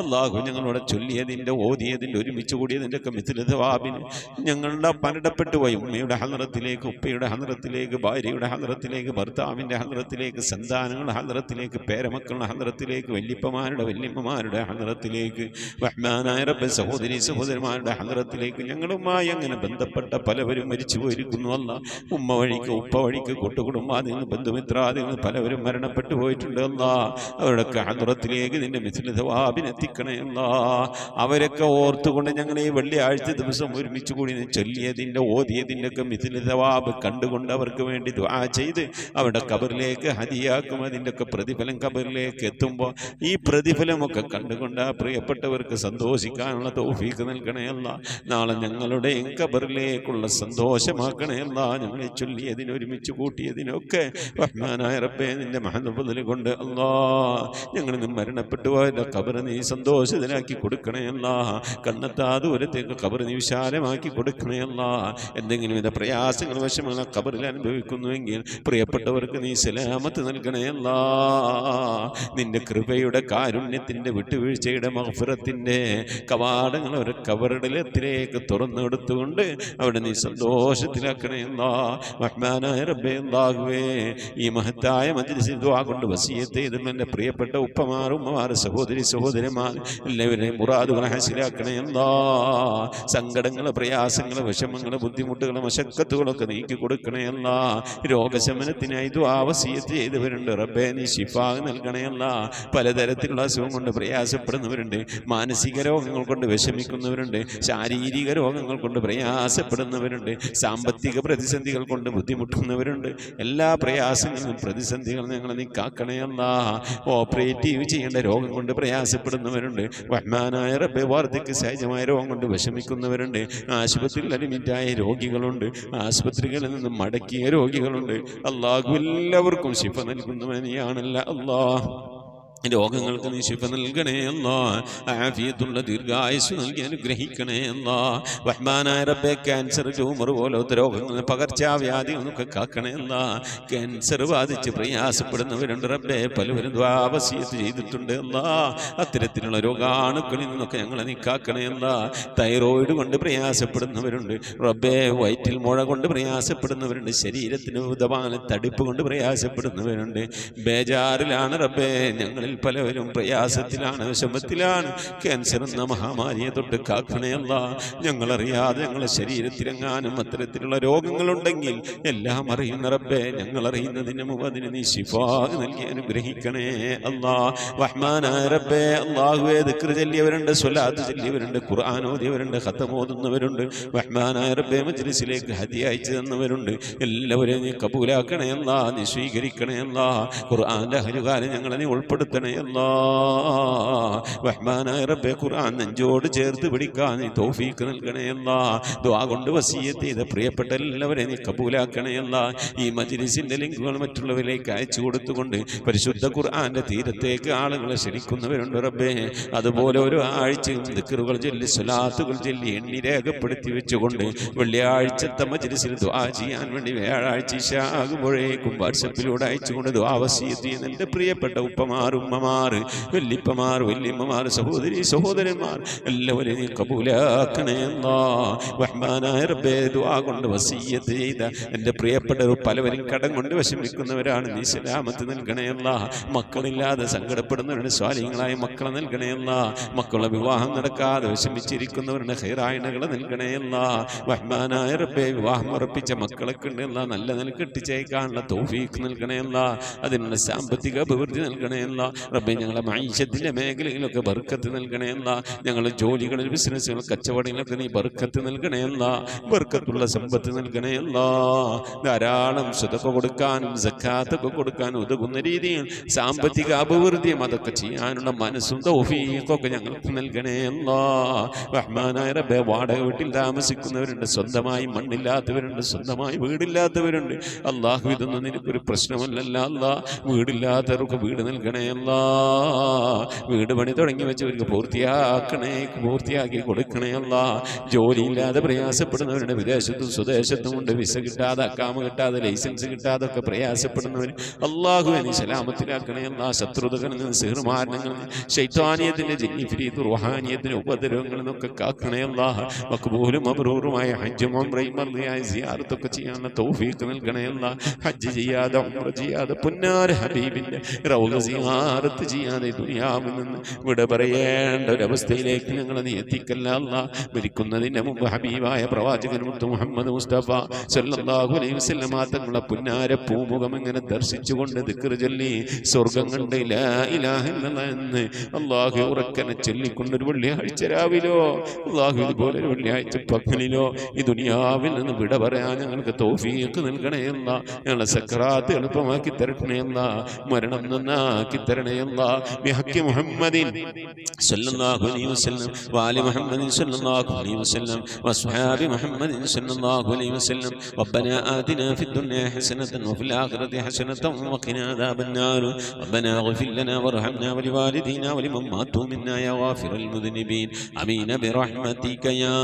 അല്ലാഹു ഞങ്ങളോട് ചൊല്ലിയതിൻ്റെ ഓതിയതിൻ്റെ ഒരുമിച്ച് കൂടിയതിൻ്റെ ഒക്കെ മിഥില സവാബിന് ഞങ്ങളുടെ മരണപ്പെട്ടു പോയി ഉമ്മയുടെ ഹദ്റത്തിലേക്ക്, ഉപ്പയുടെ ഹദ്റത്തിലേക്ക്, ഭാര്യയുടെ ഹദ്റത്തിലേക്ക്, ഭർത്താവിൻ്റെ ഹദ്റത്തിലേക്ക്, സന്താനങ്ങളുടെ ഹദ്റത്തിലേക്ക്, പേരമക്കളുടെ ഹദ്റത്തിലേക്ക്, വല്യപ്പമാരുടെ വല്യമ്മമാരുടെ ഹദ്റത്തിലേക്ക്, റഹ്മാനായ റബ്ബേ സഹോദരി സഹോദരന്മാരുടെ ഹദ്റത്തിലേക്ക് ഞങ്ങളുമായി അങ്ങനെ ബന്ധപ്പെട്ട പലവരും മരിച്ചു പോയിരിക്കുന്നു അല്ലാ. ഉമ്മ വഴിക്ക്, ഉപ്പ വഴിക്ക്, കൂട്ടുകുടുംബാദികൾ, ബന്ധുമിത്രാദികൾ പലവരും മരണപ്പെട്ടു പോയിട്ടുണ്ട് അല്ലാ. അവരുടെയൊക്കെ ഹദ്റത്തിലേക്ക് നിന്റെ മിഥില സവാബിനെത്തിക്കണേ അല്ലാ. അവരൊക്കെ ഓർത്തുകൊണ്ട് ഞങ്ങൾ ഈ വെള്ളിയാഴ്ച ദിവസം ഒരുമിച്ച് കൂടി ചൊല്ലിയതിൻ്റെ ഓതിയതിൻ്റെ ഒക്കെ മിഥില സവാബ് കണ്ടുകൊണ്ട് അവർക്ക് വേണ്ടി ദുആ ചെയ്ത് അവരുടെ ഖബറിലേക്ക് ഹദിയാക്കും. അതിൻ്റെ ഒക്കെ പ്രതിഫലം ഖബറിലേക്ക് എത്തുമ്പോൾ ഈ പ്രതിഫലമൊക്കെ കണ്ടുകൊണ്ട് ആ പ്രിയപ്പെട്ടവർക്ക് സന്തോഷിക്കാനുള്ള തൗഫീഖ് നൽകണേ അല്ലാ. നാളെ ഞങ്ങളുടെ ഖബറിലേക്കുള്ള സന്തോഷമാക്കണേ അല്ലാ. ഞങ്ങളെ ചൊല്ലിയതിന് ഒരുമിച്ച് കൂട്ടിയതിനൊക്കെ റഹ്മാനായ റബ്ബേ നിന്റെ മഹദ് കൊണ്ട് അല്ലാ ഞങ്ങൾ മരണപ്പെട്ടു പോയ ഖബർ നീ സന്തോഷത്തിലാക്കി കൊടുക്കണേ അല്ലാ. കണ്ണെത്താ ദൂരത്തേക്ക് ഖബർ നീ വിശാലമാക്കി കൊടുക്കണേ അല്ലാ. എന്തെങ്കിലും വിധ പ്രയാസങ്ങൾ വിഷമങ്ങൾ ഖബറിൽ അനുഭവിക്കുന്നുവെങ്കിൽ പ്രിയപ്പെട്ടവർക്ക് നീ സലാമത്ത് നൽകണേ അല്ലാ. നിന്റെ കൃപയുടെ കാരുണ്യത്തിൻ്റെ വിട്ടുവീഴ്ചയുടെ മഗ്ഫിറത്തിൻ്റെ കവാടങ്ങൾ അവർ ഖബറിലേക്ക് തുറന്നെടുത്തുകൊണ്ട് അവിടെ നീ സന്തോഷത്തിലാക്കണേ അല്ലാ. റഹ്മാനായ റബ്ബേ അല്ലാഹുവേ ഈ മഹത്തായ മജ്ലിസിൽ ദുആ കൊണ്ട് വസിയത്ത് ചെയ്തും എൻ്റെ പ്രിയപ്പെട്ട ഉപ്പമാർ, ഉമ്മമാർ, സഹോദരി സഹോദരന്മാർ എല്ലാവരെയും മുറാദുകളെ ഹസിലാക്കണേ അല്ലാ. സങ്കടങ്ങൾ, പ്രയാസങ്ങൾ, വിഷമങ്ങൾ, ബുദ്ധിമുട്ടുകൾ, മശക്കത്തുകളൊക്കെ നീക്കി കൊടുക്കണേ അല്ലാ. രോഗശമനത്തിനായി ദുആ വസിയത്ത് ചെയ്തവരുണ്ട് റബ്ബേ നീ ശിഫാ നൽകണേ അല്ലാ. പലതരത്തിലുള്ള അസുഖം കൊണ്ട് പ്രയാസപ്പെടുന്നവരുണ്ട്, മാനസിക രോഗങ്ങൾ കൊണ്ട് വിഷമിക്കുന്നവരുണ്ട്, ശാരീരിക രോഗങ്ങൾ കൊണ്ട് പ്രയാസപ്പെടുന്നവരുണ്ട്, സാമ്പത്തിക പ്രതിസന്ധികൾ കൊണ്ട് ബുദ്ധിമുട്ടുന്നവരുണ്ട്. എല്ലാ പ്രയാസങ്ങളിലും പ്രതിസന്ധികളും ഞങ്ങൾ നീ കാക്കണേ അല്ലാ. ഓപ്പറേറ്റീവ് ചെയ്യേണ്ട രോഗം കൊണ്ട് പ്രയാസപ്പെടുന്നവരുണ്ട്. റഹ്മാനായ റബ്ബേ വാർദ്ധക്യ സഹജമായ രോഗം കൊണ്ട് വിഷമിക്കുന്നവരുണ്ട്, ആശുപത്രിയിൽ അഡ്മിറ്റായ രോഗികളുണ്ട്, ആശുപത്രികളിൽ നിന്ന് മടക്കിയ രോഗികളുണ്ട്. അല്ലാഹു എല്ലാവർക്കും ശിഫ നൽകുന്നവനെയാണല്ല അല്ലാ. രോഗങ്ങൾക്ക് നീ ശിഫ നൽകണേ അല്ലാ. ആഫിയത്തുള്ള ദീർഘായുസ് നൽകി അനുഗ്രഹിക്കണേ അല്ലാ. റഹ്മാനായ റബ്ബേ ക്യാൻസർ, ട്യൂമർ പോലത്തെ രോഗങ്ങൾ, പകർച്ചവ്യാധികളൊക്കെ കാക്കണേ അല്ലാ. ക്യാൻസർ ബാധിച്ച് പ്രയാസപ്പെടുന്നവരുണ്ട് റബ്ബേ, പലവരും ദുആ വസിയത്ത് ചെയ്തിട്ടുണ്ട് അല്ലാ. അത്തരത്തിലുള്ള രോഗാണുക്കളിൽ നിന്നൊക്കെ ഞങ്ങളെ നീ കാക്കണേ അല്ലാ. തൈറോയിഡ് കൊണ്ട് പ്രയാസപ്പെടുന്നവരുണ്ട് റബ്ബേ, വയറ്റിൽ മുഴ കൊണ്ട് പ്രയാസപ്പെടുന്നവരുണ്ട്, ശരീരത്തിന് ഉദപാന തടിപ്പ് കൊണ്ട് പ്രയാസപ്പെടുന്നവരുണ്ട്. ബേജാറിലാണ് റബ്ബേ ഞങ്ങളിൽ ഞങ്ങളിൽ പലവരും പ്രയാസത്തിലാണ്, വിഷമത്തിലാണ്. ക്യാൻസർ എന്ന മഹാമാരിയെ തൊട്ട് കാക്കണേ അല്ലാ. ഞങ്ങളറിയാതെ ഞങ്ങളുടെ ശരീരത്തിലെങ്ങാനും അത്തരത്തിലുള്ള രോഗങ്ങളുണ്ടെങ്കിൽ എല്ലാം അറിയുന്ന റബ്ബേ, ഞങ്ങൾ അറിയുന്നതിന് മുമ്പ് അതിന് നീ ശിഫാ നൽകി അനുഗ്രഹിക്കണേ അല്ലാ. റഹ്മാനായ റബ്ബേ, അല്ലാഹുവേ, ദിക്ർ ചൊല്ലിയവരുണ്ട്, സ്വലാത്ത് ചൊല്ലിയവരുണ്ട്, ഖുർആൻ ഓതിയവരുണ്ട്, ഖതം ഓതുന്നവരുണ്ട്. റഹ്മാനായ റബ്ബേ, മജ്ലിസിലേക്ക് ഹദിയ അയച്ചു തന്നവരുണ്ട്. എല്ലാവരെയും നീ കബൂലാക്കണേ അല്ലാ, നീ സ്വീകരിക്കണേ അല്ലാ. ഖുർആന്റെ അഹലുകാരെ ഞങ്ങളെ നീ ഉൾപ്പെടുത്തണേ അല്ലാ. റഹ്മാനായ റബ്ബേ, ഖുർആൻ നെഞ്ചോട് ചേർത്ത് പിടിക്കാൻ നീ തൗഫീഖ് നൽകണേ അല്ലാ. ദുആ കൊണ്ട് വസിയത്ത് ചെയ്ത പ്രിയപ്പെട്ട എല്ലാവരെയും നീ കബൂലാക്കണേ അല്ലാ. ഈ മജ്ലിസിന്റെ ലിങ്കുകൾ മറ്റുള്ളവരിലേക്ക് അയച്ചു കൊടുത്തുകൊണ്ട് പരിശുദ്ധ ഖുർആന്റെ തീരത്തേക്ക് ആളുകളെ ക്ഷണിക്കുന്നവരുണ്ട് റബ്ബേ. അതുപോലെ ഓരോ ആഴ്ചയും ദിക്റുകൾ ചൊല്ലി സ്വലാത്തുകൾ ചൊല്ലി എണ്ണി രേഖപ്പെടുത്തി വെച്ചുകൊണ്ട് വെള്ളിയാഴ്ചത്തെ മജ്ലിസിൽ ദുആ ചെയ്യാൻ വേണ്ടി വ്യാഴാഴ്ച ഇശാ ആകുമ്പോഴേക്കും വാട്സപ്പിലൂടെ അയച്ചുകൊണ്ട് ദുആ വസിയത്ത് ചെയ്യുന്ന എൻ്റെ പ്രിയപ്പെട്ട ഉപ്പമാർ, ഉമ്മമാർ, വല്ലിപ്പമാർ, വല്യമ്മമാർ, സഹോദരി സഹോദരന്മാർ എല്ലാവരെയും നീ കബൂലാക്കണേ അല്ലാ. റഹ്മാനായ റബ്ബേ, ദുആ കൊണ്ട് വസിയത്ത് ചെയ്ത എൻ്റെ പ്രിയപ്പെട്ടവർ പലവരും കടം കൊണ്ട് വിഷമിക്കുന്നവരാണ്. നീ സലാമത്ത് നൽകണേ അല്ലാ. മക്കളില്ലാതെ സങ്കടപ്പെടുന്നവരുടെ സ്വാലിഹ്യങ്ങളായ മക്കളെ നൽകണേ അല്ലാ. മക്കളുടെ വിവാഹം നടക്കാതെ വിഷമിച്ചിരിക്കുന്നവരുടെ ഖൈറായണകളെ നൽകണേ അല്ലാ. റഹ്മാനായ റബ്ബേ, വിവാഹം ഉറപ്പിച്ച മക്കളൊക്കെ ഉണ്ട് അല്ലാ, നല്ല നില കെട്ടിച്ചേക്കാനുള്ള തൗഫീഖ് നൽകണേ അല്ലാ. അതിനുള്ള സാമ്പത്തിക അഭിവൃദ്ധി നൽകണേ അല്ലാ. റബ്ബേ, ഞങ്ങളെ മഈശത്തിന്റെ മേഖലയിലൊക്കെ ബർക്കത്ത് നൽകണേ അല്ലാ. ഞങ്ങളുടെ ജോലികളിൽ, ബിസിനസ്സുകൾ, കച്ചവടങ്ങളിലൊക്കെ നീ ബർക്കത്ത് നൽകണേ അല്ലാ. ബർക്കത്തുള്ള സമ്പത്ത് നൽകണേ അല്ലാ. ധാരാളം സദഖ കൊടുക്കാനും സക്കാത്തൊക്കെ കൊടുക്കാനും ഉതകുന്ന രീതിയിൽ സാമ്പത്തിക അഭിവൃദ്ധിയും അതൊക്കെ ചെയ്യാനുള്ള മനസ്സും തൗഫീഖൊക്കെ ഞങ്ങൾക്ക് നൽകണേ അല്ലാ. റഹ്മാനായ റബ്ബേ, വാടക വീട്ടിൽ താമസിക്കുന്നവരുണ്ട്, സ്വന്തമായി മണ്ണില്ലാത്തവരുണ്ട്, സ്വന്തമായി വീടില്ലാത്തവരുണ്ട്. അല്ലാഹു, ഇതൊന്നും നിനക്കൊരു പ്രശ്നമല്ലല്ല അല്ലാ. വീടില്ലാത്തവർക്ക് വീട് നൽകണേ അല്ലാ. വീട് പണി തുടങ്ങി വെച്ചവർക്ക് പൂർത്തിയാക്കി കൊടുക്കണേ അല്ലാ. ജോലിയില്ലാതെ പ്രയാസപ്പെടുന്നവരുണ്ട്, വിദേശത്തും സ്വദേശത്തും ഉണ്ട്, വിസ കിട്ടാതെ, അക്കാമ കിട്ടാതെ, ലൈസൻസ് കിട്ടാതെ ഒക്കെ പ്രയാസപ്പെടുന്നവർ അല്ലാഹു നീ സലാമത്തിലാക്കണേ അല്ലാ. ശത്രുതകളിൽ നിന്ന്, സിഹ്റുമാരണങ്ങളിൽ നിന്ന്, ശൈത്താനിയത്തിന്റെ ജിന്നിഫിരീത്ത് റുഹാനിയത്തിന്റെ ഉപദ്രവങ്ങളിൽ നിന്നൊക്കെ കാക്കണേ അല്ലാ. മഖ്ബൂലും മബ്റൂറുമായ ഹജ്ജും ഉംറയും മർദിയായ സിയാറത്തൊക്കെ ചെയ്യാനുള്ള തൗഫീഖ് നൽകണേ അല്ലാ. ഹജ്ജ് ചെയ്യാതെ, ഉംറ ചെയ്യാതെ, പുന്നാര ഹബീബിന്റെ റൗള സിയാറത്ത് ചെയ്യാതെ ദുനിയാവിൽ നിന്ന് വിട പറയേണ്ട ഒരവസ്ഥയിലേക്ക് ഞങ്ങളെ നീ എത്തിക്കല്ല അല്ലാ. മരിക്കുന്നതിന്റെ മുമ്പ് ഹബീബായ പ്രവാചകൻ മുത്ത് മുഹമ്മദ് മുസ്തഫ സല്ലല്ലാഹു അലൈഹി വസല്ലം തങ്ങളുടെ പുന്നാര പൂമുഖം ഇങ്ങനെ ദർശിച്ചുകൊണ്ട് ദിക്ർ ചൊല്ലി സ്വർഗ്ഗം കണ്ട് ലാ ഇലാഹ ഇല്ലല്ലാഹ് എന്ന് അല്ലാഹു ഉറക്കനെ ചൊല്ലിക്കൊണ്ടൊരു വെള്ളിയാഴ്ച രാവിലോ, അല്ലാഹു ഇതുപോലെ ഒരു വെള്ളിയാഴ്ച പകലിലോ ഈ ദുനിയാവിൽ നിന്ന് വിട പറയാൻ ഞങ്ങൾക്ക് തൗഫീഖ് നൽകണേ അല്ലാ. ഞങ്ങളെ സക്രാത്ത് എളുപ്പമാക്കി തരണേ അല്ലാ. മരണം നന്നാക്കി തരണേ അല്ലാ. ബിഹഖി മുഹമ്മദിൻ സല്ലല്ലാഹു അലൈഹി വസല്ലം വആലി മുഹമ്മദിൻ സല്ലല്ലാഹു അലൈഹി വസല്ലം വസ്ഹാബി മുഹമ്മദിൻ സല്ലല്ലാഹു അലൈഹി വസല്ലം. ربنا آتنا في الدنيا حسنة وفي الآخرة حسنة وقنا عذاب النار. ربنا اغفر لنا وارحمنا ولوالدينا ولمن ماتوا منا يا غافر المذنبين. آمين برحمتك يا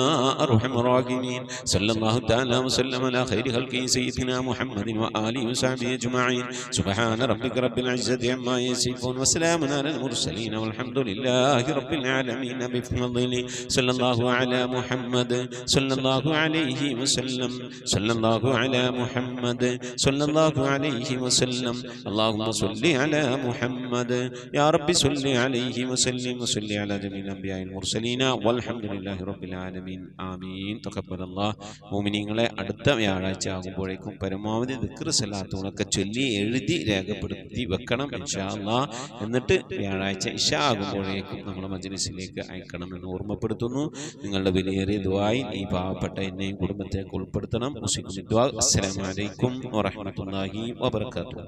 أرحم الراحمين. صلى الله تعالى وسلم على خير خلقه سيدنا محمد وآله وصحبه أجمعين. سبحان ربك رب العزة عما يصفون وسلام على المرسلين والحمد لله رب العالمين. بفضله صلى الله على محمد صلى الله عليه وسلم. صلى الله على محمد صلى الله عليه وسلم. اللهم صل على محمد يا رب صل عليه وسلم وصل على جميع الأنبياء المرسلين والحمد لله رب العالمين. آمين. تقبل الله. മുഅ്മിനീങ്ങളെ, അടുത്ത വ്യാഴാഴ്ച ആകുമ്പോഴേക്കും പരമാവധി ദിക്ർ സലാത്തുകളൊക്കെ ചൊല്ലി എഴുതി രേഖപ്പെടുത്തി വെക്കണം ഇൻഷാ അല്ലാഹ്. എന്നിട്ട് വ്യാഴാഴ്ച ഇശാ ആകുമ്പോഴേക്കും നമ്മൾ മജ്ലിസിലേക്ക് അയക്കണം എന്ന് ഓർമ്മപ്പെടുത്തുന്നു. നിങ്ങളുടെ വിലയേറിയ ദുആയിൽ ഈ പാവപ്പെട്ട എന്നെയും കുടുംബത്തെ ഉൾപ്പെടുത്തണം. അസ്സലാമു അലൈക്കും വറഹ്മത്തുള്ളാഹി വബറകാതുഹു.